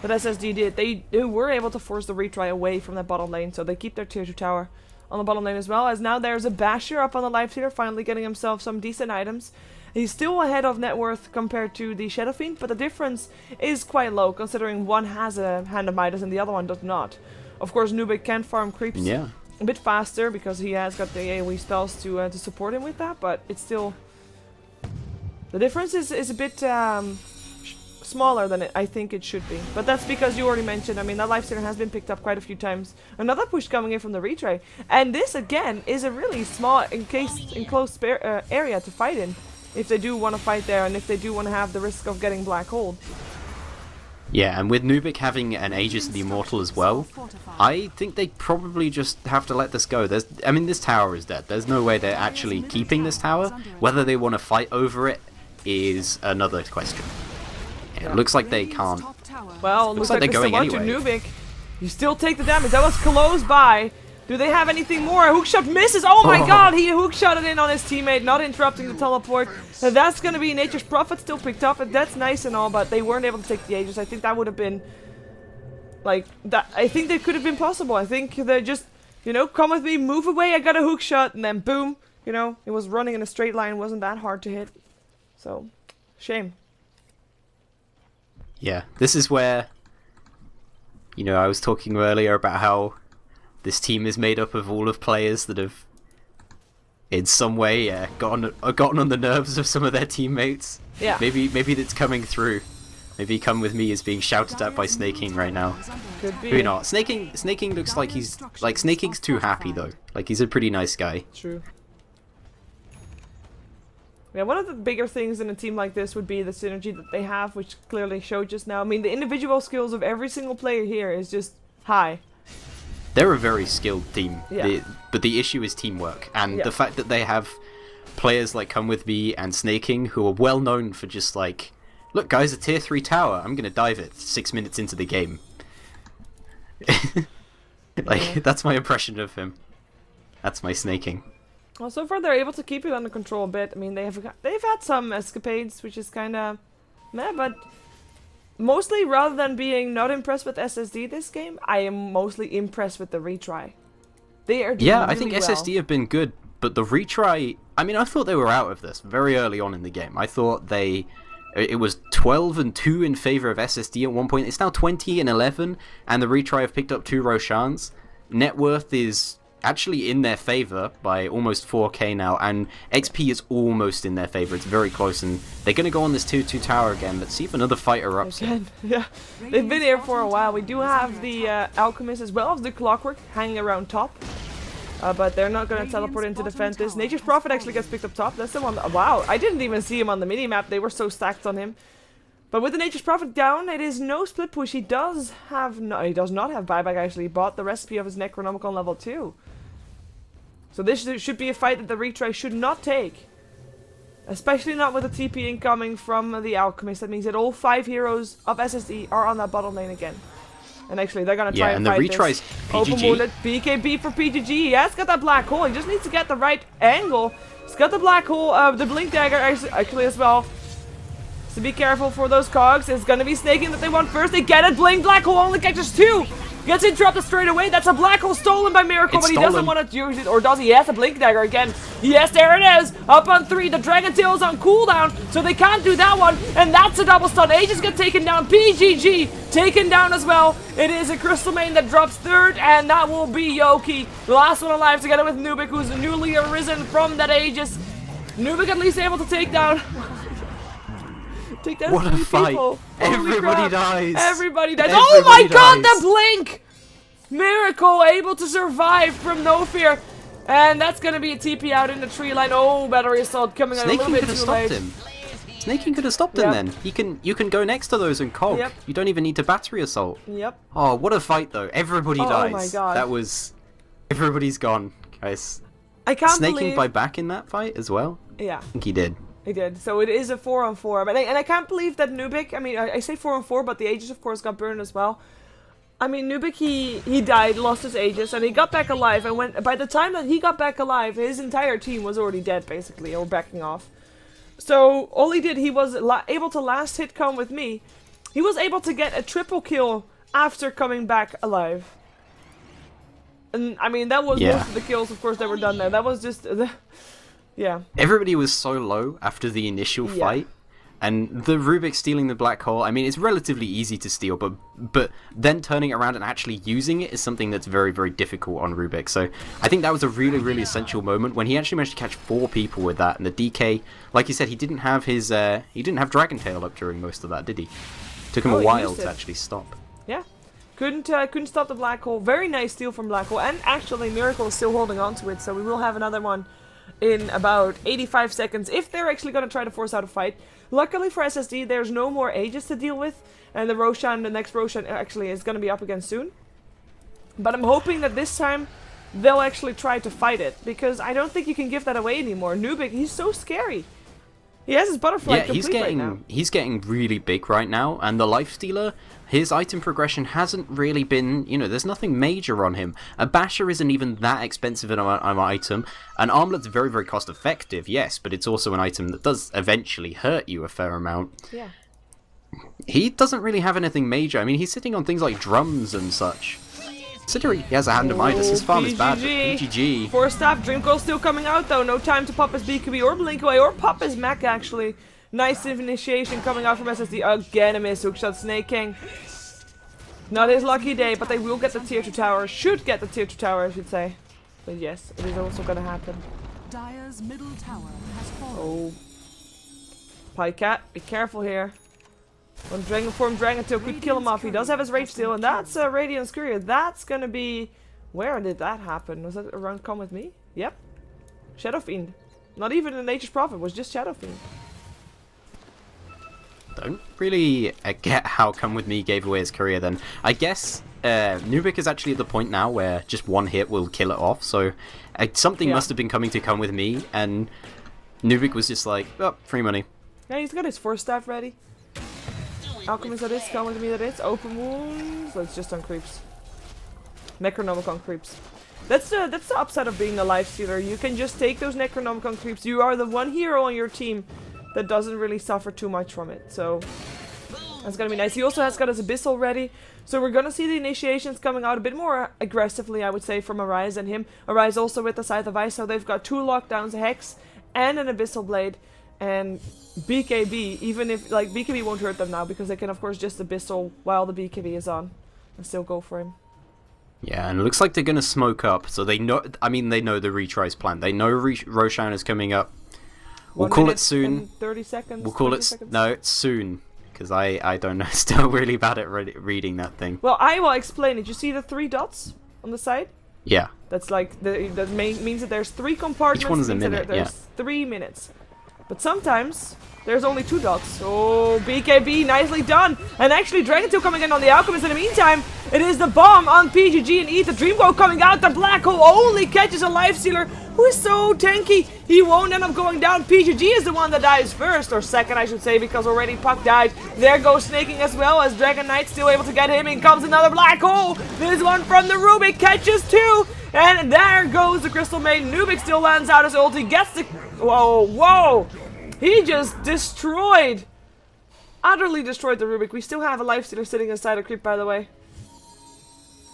that SSD did, they were able to force the retry away from that bottom lane, so they keep their tier 2 tower on the bottom lane as well, as now there's a Basher up on the life stealer, finally getting himself some decent items. He's still ahead of net worth compared to the Shadow Fiend, but the difference is quite low, considering one has a Hand of Midas and the other one does not. Of course, Nubik can farm creeps Yeah. a bit faster because he has got the AoE spells to support him with that, but it's still The difference is a bit smaller than I think it should be. But that's because you already mentioned, I mean, that lifestealer has been picked up quite a few times. Another push coming in from the Retry. And this, again, is a really small, enclosed area to fight in. If they do want to fight there, and if they do want to have the risk of getting black hole. Yeah, and with Nubik having an Aegis of the Immortal as well, I think they probably just have to let this go. I mean, this tower is dead. There's no way they're actually keeping this tower. Whether they want to fight over it is another question. Yeah, it looks like they can't. Well, looks like they're there's going still anyway. Nubik. You still take the damage. That was close by. Do they have anything more? Hookshot misses. Oh my god, he hookshotted in on his teammate, not interrupting the teleport. That's going to be Nature's Prophet still picked up, and that's nice and all, but they weren't able to take the Aegis. I think that would have been, like, that. I think that could have been possible. I think they're just, you know, come with me, move away, I got a hookshot, and then boom, you know, it was running in a straight line, wasn't that hard to hit. So, shame. Yeah, this is where, you know, I was talking earlier about how this team is made up of all of players that have, in some way, gotten on the nerves of some of their teammates. Yeah. Maybe that's coming through. Maybe Come With Me is being shouted at by Snaking right now. Could be. Maybe not. Snaking looks like Snaking's too happy though. Like, he's a pretty nice guy. True. Yeah, one of the bigger things in a team like this would be the synergy that they have, which clearly showed just now. I mean, the individual skills of every single player here is just high. They're a very skilled team, Yeah. but the issue is teamwork, and Yeah. the fact that they have players like Come With Me and Snaking who are well known for just like, look guys, a tier 3 tower, I'm gonna dive it 6 minutes into the game. Like, that's my impression of him. That's my Snaking. Well, so far they're able to keep it under control a bit. I mean, they've had some escapades, which is kind of meh, but mostly, rather than being not impressed with SSD this game, I am mostly impressed with the Retry. They are doing I really think well. SSD have been good, but the Retry, I mean, I thought they were out of this very early on in the game. I thought it was 12-2 in favor of SSD at one point. It's now 20-11, and the Retry have picked up 2 Roshans. Net worth is actually in their favor by almost 4k now, and XP is almost in their favor. It's very close, and they're going to go on this 2-2 tower again. Let's see if another fighter erupts here. Again, yeah. They've been here for a while. We do have the Alchemist as well as the Clockwork hanging around top. But they're not going to teleport into defend this. Nature's Prophet actually gets picked up top. That's the one. Wow, I didn't even see him on the minimap. They were so stacked on him. But with the Nature's Prophet down, it is no split push. He does not have buyback actually. He bought the recipe of his Necronomicon level 2. So this should be a fight that the Retry should not take. Especially not with a TP incoming from the Alchemist. That means that all 5 heroes of SSD are on that bottom lane again. And actually, they're going to try and the fight Retry's this. PGG. Open wounded, BKB for PGG. He has got that black hole. He just needs to get the right angle. He's got the black hole, the blink dagger actually as well. So be careful for those cogs. It's going to be Snaking that they want first. They get it. Blink, black hole only catches 2. Gets interrupted straight away. That's a black hole stolen by Miracle, It's but he stolen. doesn't want to use it. Or does he? Yes, a blink dagger again. Yes, there it is. Up on 3. The Dragon Tail is on cooldown, so they can't do that one. And that's a double stun. Aegis get taken down. PGG taken down as well. It is a Crystal Main that drops 3rd, and that will be Yoki. The last one alive together with Nubik, who's newly arisen from that Aegis. Nubik at least able to take down. What a 3 fight. people. Holy Everybody crap. dies. Everybody dies. Everybody Oh my god, dies. the blink! Miracle able to survive from no fear. And that's going to be a TP out in the tree line. Oh, battery assault coming out a little Snaking bit could have too stopped late. him. Snaking could have stopped him then. You can go next to those and cog. Yep. You don't even need to battery assault. Yep. Oh, what a fight though. Everybody Oh dies. my God. That was... Everybody's gone, guys. I can't Snaking believe... by back in that fight as well? Yeah, I think he did. he did. So it is a 4-on-4. But I can't believe that Nubik... I mean, I say 4-on-4, but the Aegis, of course, got burned as well. I mean, Nubik, he died, lost his Aegis, and he got back alive. And by the time that he got back alive, his entire team was already dead, basically, or backing off. So all he did, he was able to last hit Come With Me. He was able to get a triple kill after coming back alive. And, I mean, that was most of the kills, of course, that were done there. That was just... yeah. Everybody was so low after the initial fight And the Rubik stealing the black hole, I mean, it's relatively easy to steal, but then turning it around and actually using it is something that's very, very difficult on Rubik. So I think that was a really, really essential moment when he actually managed to catch 4 people with that. And the DK, like you said, he didn't have Dragon Tail up during most of that, did he? Took him a while to actually stop. Yeah. Couldn't stop the black hole. Very nice steal from black hole. And actually, Miracle is still holding on to it, so we will have another one in about 85 seconds if they're actually going to try to force out a fight. Luckily for SSD, there's no more Aegis to deal with, and the next Roshan actually is going to be up again soon. But I'm hoping that this time they'll actually try to fight it, because I don't think you can give that away anymore. Nubik, he's so scary. He has his butterfly complete right now. He's getting really big right now, and the Lifestealer, his item progression hasn't really been, you know, there's nothing major on him. A Basher isn't even that expensive an item. An Armlet's very, very cost effective, yes, but it's also an item that does eventually hurt you a fair amount. Yeah. He doesn't really have anything major. I mean, he's sitting on things like drums and such. Considering he has a Hand of Midas, his farm is bad, but PGG. 4-staff, Dreamcoil still coming out though, no time to pop his BKB or Blink away, or pop his mech actually. Nice initiation coming out from SSD, again a miss, hookshot Snake King. Not his lucky day, but they will get the tier 2 tower, should get the tier 2 tower I should say. But yes, it is also gonna happen. Dire's middle tower has fallen. Oh. Pycat, be careful here. One Dragon Form Dragon Tail could kill him off. He does have his Rage Steel, and that's Radiant's Courier. That's gonna be... Where did that happen? Was that around Come With Me? Yep. Shadow Fiend. Not even a Nature's Prophet, was just Shadow Fiend. Don't really get how Come With Me gave away his career then. I guess Nubik is actually at the point now where just one hit will kill it off, so something must have been coming to Come With Me, and Nubik was just like, oh, free money. Yeah, he's got his 4-staff ready. Alchemist that is, Come With Me that is, Open Wounds, let's just on creeps. Necronomicon creeps. That's the upside of being a Lifestealer. You can just take those Necronomicon creeps. You are the one hero on your team that doesn't really suffer too much from it, so that's gonna be nice. He also has got his Abyssal ready, so we're gonna see the initiations coming out a bit more aggressively, I would say, from Arise and him. Arise also with the Scythe of Ice, so they've got 2 lockdowns, a Hex and an Abyssal Blade. And BKB, even if, like, BKB won't hurt them now, because they can of course just Abyssal while the BKB is on and still go for him. Yeah, and it looks like they're gonna smoke up, so they know, I mean, they know the retry's plan. They know Roshan is coming up. We'll call it soon. 30 seconds. We'll call it, no, it's soon, because I don't know, still really bad at reading that thing. Well, I will explain it. You see the 3 dots on the side? Yeah. That's like, that means that there's 3 compartments. Each one's a minute, there's 3 minutes. But sometimes there's only 2 dots. Oh, BKB, nicely done. And actually, Dragon Tail coming in on the Alchemist. In the meantime, it is the bomb on PGG and Eat. The Dreamcoil coming out. The Black Hole only catches a Lifestealer who is so tanky. He won't end up going down. PGG is the one that dies first, or second, I should say, because already Puck died. There goes Snaking as well, as Dragon Knight still able to get him. In comes another Black Hole. This one from the Rubik catches 2. And there goes the Crystal Maiden. Nubik still lands out his ulti. Gets the... Whoa, whoa. He just destroyed. Utterly destroyed the Rubik. We still have a Lifestealer sitting inside a creep, by the way.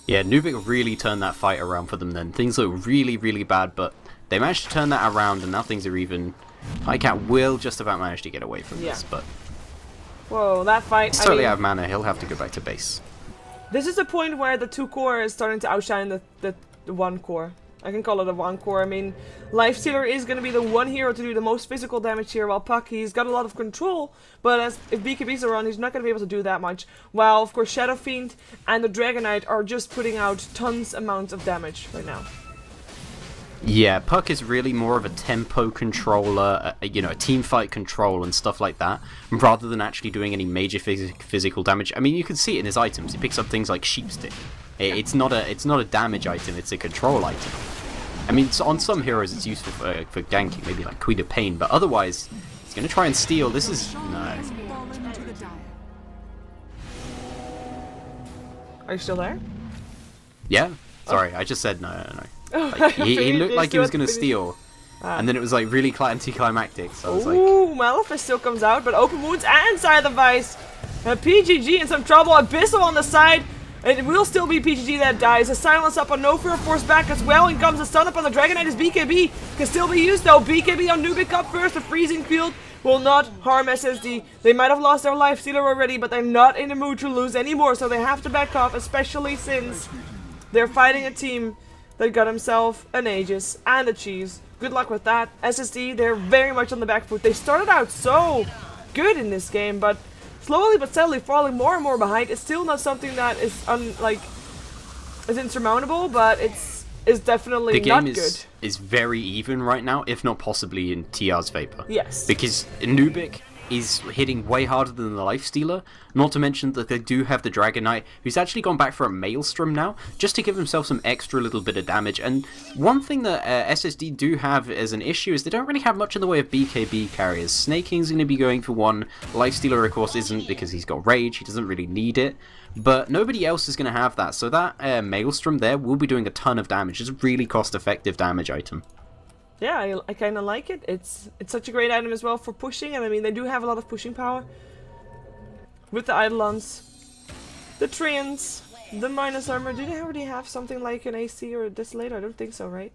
Yeah, Nubik really turned that fight around for them then. Things look really, really bad, but they managed to turn that around, and now things are even... Highcat will just about manage to get away from this, but... Whoa, that fight... He's totally out of mana. He'll have to go back to base. This is a point where the 2 core is starting to outshine the 1 core. I can call it a 1 core. I mean, Lifestealer is going to be the one hero to do the most physical damage here, while Puck, he's got a lot of control, but if BKBs are on, he's not going to be able to do that much. While, of course, Shadow Fiend and the Dragon Knight are just putting out tons amounts of damage right now. Yeah, Puck is really more of a tempo controller, you know, a team fight control and stuff like that, rather than actually doing any major physical damage. I mean, you can see it in his items. He picks up things like Sheepstick. It's not a damage item, it's a control item. I mean, so on some heroes it's useful for ganking, maybe like Queen of Pain, but otherwise, he's going to try and steal. This is... no. Are you still there? Yeah? Sorry, I just said no. Like, he looked like he was going to steal, and then it was like really anticlimactic, so I was like... Ooh, Malefice still comes out, but Open Wounds and Scythe of Ice. PGG in some trouble, Abyssal on the side. It will still be PGG that dies. A silence up on No Fear, force back as well. In comes a stun up on the Dragon Knight. His BKB can still be used though. BKB on Nubik up first. A freezing field will not harm SSD. They might have lost their life stealer already, but they're not in the mood to lose anymore, so they have to back off, especially since they're fighting a team that got himself an Aegis and a cheese. Good luck with that. SSD, they're very much on the back foot. They started out so good in this game, but slowly but steadily falling more and more behind. It's still not something that is is insurmountable, but it's definitely not good. The game is very even right now, if not possibly in TR's favor. Yes. Because Nubik is hitting way harder than the Lifestealer, not to mention that they do have the Dragon Knight, who's actually gone back for a Maelstrom now, just to give himself some extra little bit of damage. And one thing that SSD do have as an issue is they don't really have much in the way of BKB carriers. Snake King's going to be going for one, Lifestealer of course isn't because he's got Rage, he doesn't really need it. But nobody else is going to have that, so that Maelstrom there will be doing a ton of damage. It's a really cost-effective damage item. Yeah, I kind of like it. It's such a great item as well for pushing, and I mean, they do have a lot of pushing power. With the Eidolons, the Treants, the minus armor. Do they already have something like an AC or a Desolator? I don't think so, right?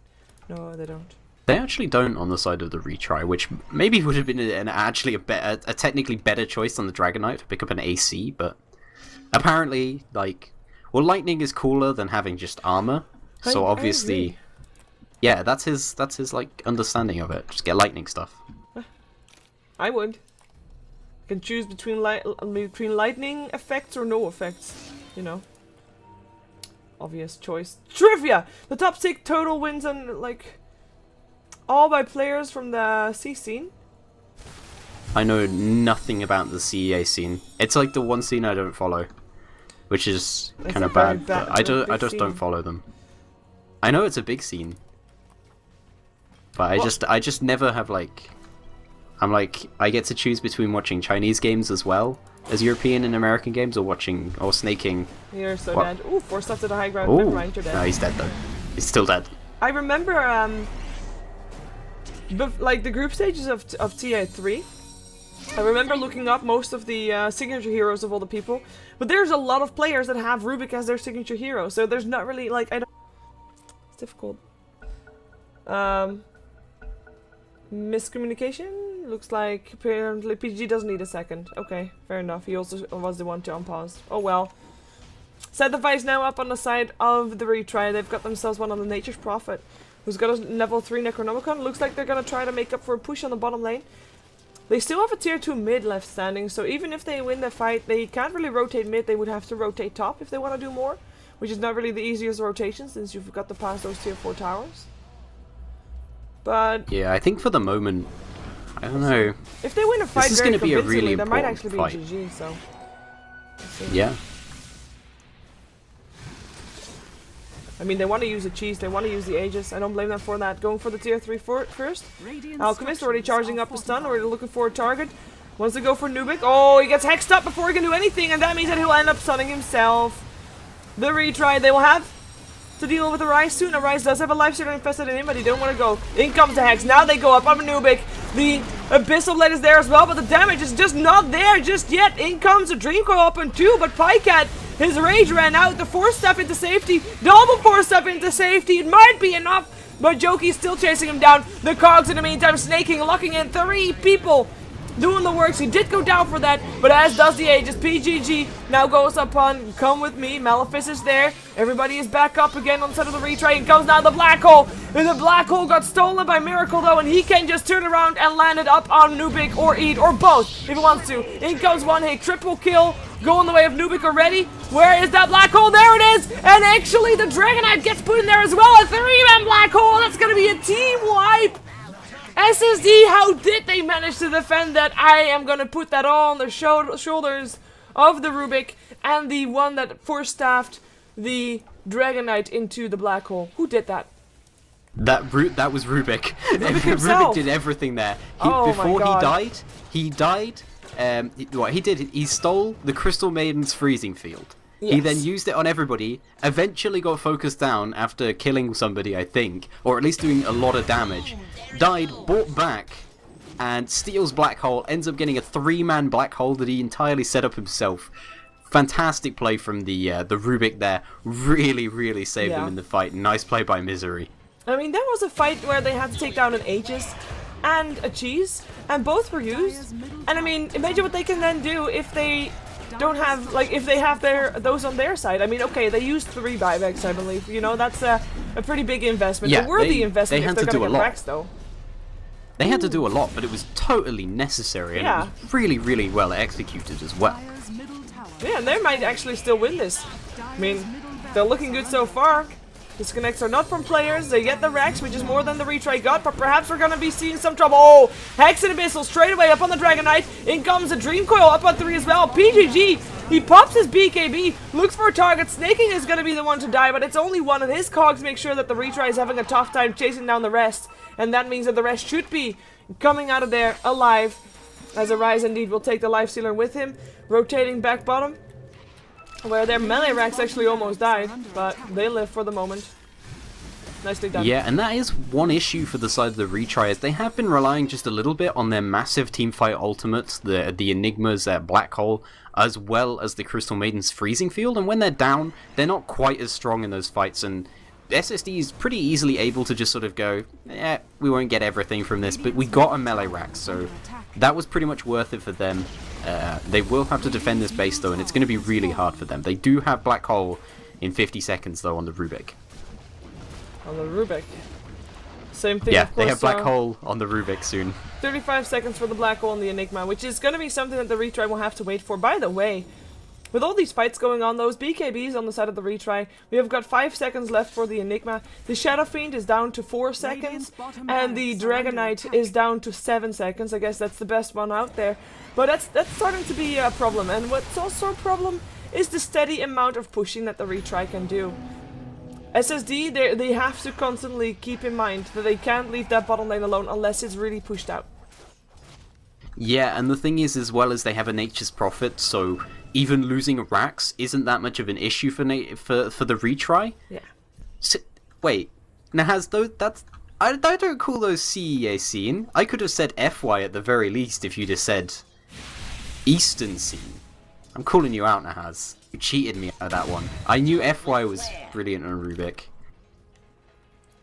No, they don't. They actually don't on the side of the Retry, which maybe would have been a technically better choice on the Dragon Knight to pick up an AC, but apparently, well, lightning is cooler than having just armor, so obviously, yeah, that's his understanding of it. Just get lightning stuff. I would. You can choose between lightning effects or no effects, you know. Obvious choice. Trivia! The top 6 total wins on, all by players from the C scene. I know nothing about the CEA scene. It's like the one scene I don't follow, which is kind of bad. But I just don't follow them. I know it's a big scene, but I just never have I get to choose between watching Chinese games as well as European and American games, or snaking. You're so dead. Ooh, forced up to the high ground. Never mind, you're dead. No, he's dead though. He's still dead. I remember the group stages of TA3. I remember looking up most of the signature heroes of all the people, but there's a lot of players that have Rubik as their signature hero, so there's not really, I don't... It's difficult. Miscommunication? Looks like apparently PG doesn't need a second. Okay, fair enough. He also was the one to unpause. Oh well. Set device now up on the side of the Retry. They've got themselves one on the Nature's Prophet, who's got a level 3 Necronomicon. Looks like they're gonna try to make up for a push on the bottom lane. They still have a tier 2 mid left standing, so even if they win the fight, they can't really rotate mid. They would have to rotate top if they want to do more, which is not really the easiest rotation since you've got to pass those tier 4 towers. But yeah, I think for the moment, I don't know. If they win a fight, this is going to be a really there might actually be a fight. GG. So yeah. I mean, they want to use the cheese, they want to use the Aegis. I don't blame them for that. Going for the tier 3 first. Alchemist already charging up the stun, already looking for a target. Wants to go for Nubik. Oh, he gets hexed up before he can do anything, and that means that he'll end up stunning himself. The Retry, they will have to deal with a Rise soon. A Rise does have a Lifestealer infested in him, but he don't want to go. In comes the Hex. Now they go up on Nubik. The Abyssal Blade is there as well, but the damage is just not there just yet. In comes a Dream Coil up in 2, but Pycat, his rage ran out. The 4-step into safety. Double 4-step into safety. It might be enough, but Joki's still chasing him down. The Cogs in the meantime snaking, locking in 3 people. Doing the works. He did go down for that, but as does the Aegis. PGG now goes upon Come With Me. Malefice is there. Everybody is back up again on the side of the Retry, and comes down the Black Hole. And the Black Hole got stolen by Miracle though, and he can just turn around and land it up on Nubik or Eid or both if he wants to. In comes one hit, triple kill. Going the way of Nubik already. Where is that Black Hole? There it is! And actually the Dragon Knight gets put in there as well. A 3-man Black Hole. That's gonna be a team wipe. SSD, how did they manage to defend that? I am gonna put that all on the shoulders of the Rubik and the one that force-staffed the Dragon Knight into the Black Hole. Who did that? That was Rubik. Rubik did everything there. Before he died. What he did, he stole the Crystal Maiden's freezing field. Yes. He then used it on everybody, eventually got focused down after killing somebody, I think, or at least doing a lot of damage. Died, brought back, and steals Black Hole, ends up getting a 3-man Black Hole that he entirely set up himself. Fantastic play from the Rubik there. Really, really saved him in the fight. Nice play by Misery. I mean, that was a fight where they had to take down an Aegis. and a cheese, and both were used. And I mean, imagine what they can then do if they don't have, like, if they have those on their side. I mean, okay, they used 3 buybacks, I believe. You know, that's a pretty big investment. Yeah, a worthy investment they if had they're to do gonna a get lot. Rex, though. They had to do a lot, but it was totally necessary, and Yeah. it was really, really well executed as well. Dire's middle tower. Yeah, and they might actually still win this. I mean, they're looking good so far. Disconnects are not from players. They get the Rex, which is more than the retry got, but perhaps we're gonna be seeing some trouble. Oh, Hex and Abyssal straight away up on the Dragon Knight. In comes a Dream Coil up on 3 as well. PGG, he pops his BKB, looks for a target. Snaking is gonna be the one to die, but it's only one, and his cogs make sure that the retry is having a tough time chasing down the rest. And that means that the rest should be coming out of there alive, as Arise indeed will take the Life Stealer with him, rotating back bottom, where their melee racks actually almost died, but they live for the moment. Nicely done. Yeah, and that is one issue for the side of the retry, is they have been relying just a little bit on their massive teamfight ultimates, the Enigma's Black Hole, as well as the Crystal Maiden's Freezing Field, and when they're down, they're not quite as strong in those fights, and SSD is pretty easily able to just sort of go, we won't get everything from this, but we got a melee rack, so that was pretty much worth it for them. They will have to defend this base though, and it's going to be really hard for them. They do have Black Hole in 50 seconds though on the Rubik. On the Rubik. Same thing, Yeah, of course, they have Black Hole on the Rubik soon. 35 seconds for the Black Hole and the Enigma, which is going to be something that the retry will have to wait for. By the way, with all these fights going on, those BKBs on the side of the retry, we have got 5 seconds left for the Enigma. The Shadow Fiend is down to 4 seconds, and the Dragon Knight is down to 7 seconds. I guess that's the best one out there. But that's starting to be a problem, and what's also a problem is the steady amount of pushing that the retry can do. SSD, they have to constantly keep in mind that they can't leave that bottom lane alone unless it's really pushed out. Yeah, and the thing is, as well as they have a Nature's Prophet, so even losing racks isn't that much of an issue for the retry. Yeah. So, wait, now has those? I don't call those CEA scene. I could have said FY at the very least if you'd have said Eastern scene. I'm calling you out, Nahaz. You cheated me at that one. I knew FY was brilliant on Rubik.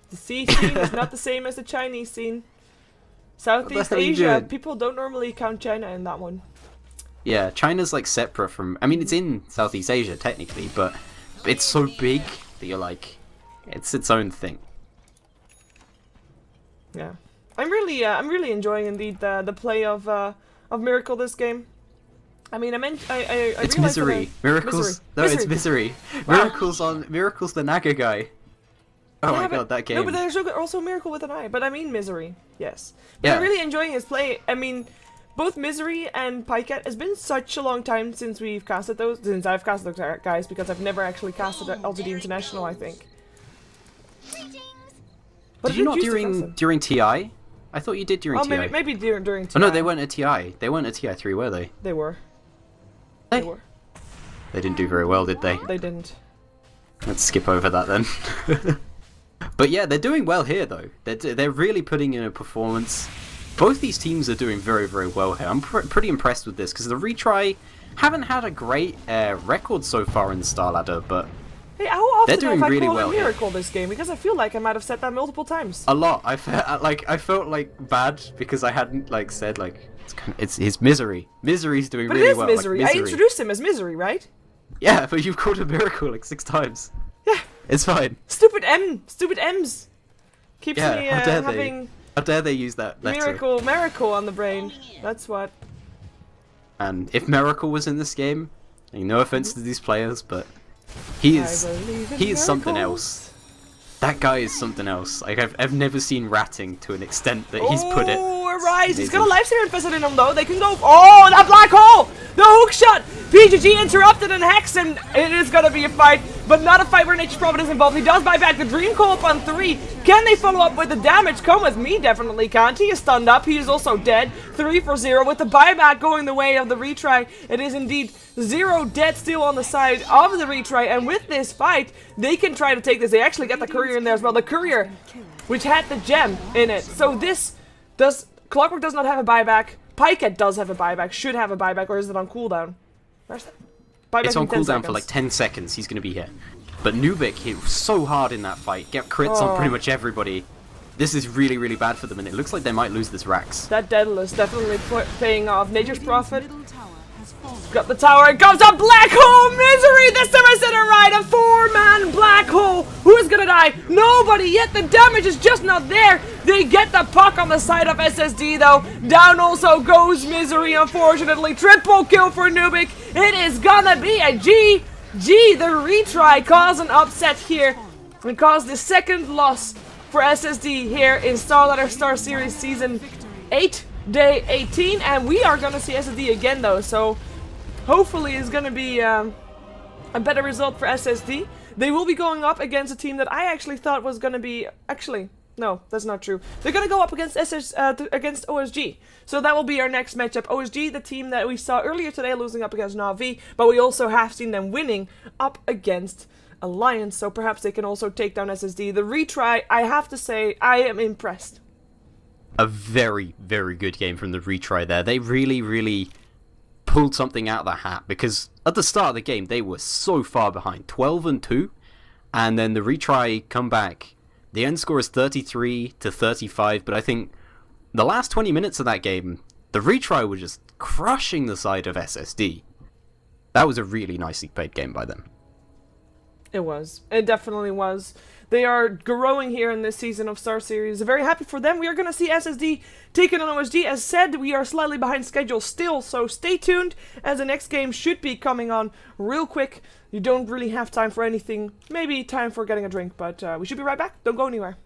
The C scene is not the same as the Chinese scene. Southeast Asia, people don't normally count China in that one. Yeah, China's like separate from... I mean, it's in Southeast Asia, technically, but it's so big that you're like... It's its own thing. Yeah. I'm really enjoying, indeed, the play of Miracle this game. I mean, It's Misery. Miracles... No, it's Misery. Wow. Miracle's the Naga guy. Oh yeah, my god, that game. No, but there's also Miracle with an I. But I mean Misery, yes. But Yeah. I'm really enjoying his play. I mean, both Misery and Pycat has been such a long time since we've casted those. Since I've casted those guys, because I've never actually casted at LGD International, I think. But Did you not during TI? I thought you did during TI. Oh, maybe during TI. Oh no, they weren't a TI. They weren't a TI3, were they? They were. They They were. They didn't do very well, did they? They didn't. Let's skip over that then. But yeah, they're doing well here though. They're really putting in a performance. Both these teams are doing very, very well here. I'm pretty impressed with this because the retry haven't had a great record so far in the StarLadder, but Hey, how often they're doing have I really called well a here. Miracle this game? Because I feel like I might have said that multiple times. a lot. I felt like bad because I hadn't like said like it's his Misery. Misery's doing But really it is well. Misery. Like, I introduced him as Misery, right? Yeah, but you've called a Miracle like 6 times. Yeah. It's fine. Stupid M's. Keeps Yeah, me how dare they? having How dare they use that letter? Miracle on the brain. That's what. And if Miracle was in this game, and no offense to these players, but he is something else. That guy is something else. Like I've never seen ratting to an extent that he's put it. Oh, Arise! He's got a Amazing. life stealer infested in him though. They can go. Oh, that black hole! The hook shot! PGG interrupted and Hex, and it is gonna be a fight, but not a fight where Nature's Prophet is involved. He does buy back the Dream Coil up on 3. Can they follow up with the damage? Come with me, definitely can't. He is stunned up. He is also dead. 3 for 0 with the buyback going the way of the retry. It is indeed 0 dead still on the side of the retry, and with this fight, they can try to take this. They actually get the courier in there as well. The courier, which had the gem in it. So this does... Clockwork does not have a buyback. Pycat does have a buyback. Should have a buyback, or is it on cooldown? Where's that? Buyback It's on in 10 cooldown seconds. for like 10 seconds. He's gonna be here. But Nubik hit so hard in that fight. Get crits on pretty much everybody. This is really, really bad for them, and it looks like they might lose this Rax. That Daedalus definitely paying off. Nature's Prophet. Middle tower has fallen. Got the tower, it comes up, Black Hole Misery! This time I said it right, a 4-man Black Hole! Who is gonna die? Nobody, yet the damage is just not there! They get the puck on the side of SSD though. Down also goes Misery, unfortunately. Triple kill for Nubik. It is gonna be a GG. The retry caused an upset here and caused the second loss for SSD here in StarLadder Star Series Season 8. Day 18, and we are gonna see SSD again though, so hopefully it's gonna be a better result for SSD. They will be going up against a team that I actually thought was gonna be, actually, no, that's not true. They're gonna go up against against OSG, so that will be our next matchup. OSG, the team that we saw earlier today losing up against Na'Vi, but we also have seen them winning up against Alliance, so perhaps they can also take down SSD. The retry, I have to say, I am impressed. A very, very good game from the retry there. They really, really pulled something out of the hat, because at the start of the game they were so far behind, 12-2, and then the retry come back. The end score is 33-35, but I think the last 20 minutes of that game, the retry were just crushing the side of SSD. That was a really nicely played game by them. It was. It definitely was. They are growing here in this season of Star Series. Very happy for them. We are going to see SSD taking on OSG. As said, we are slightly behind schedule still, so stay tuned as the next game should be coming on real quick. You don't really have time for anything. Maybe time for getting a drink, but we should be right back. Don't go anywhere.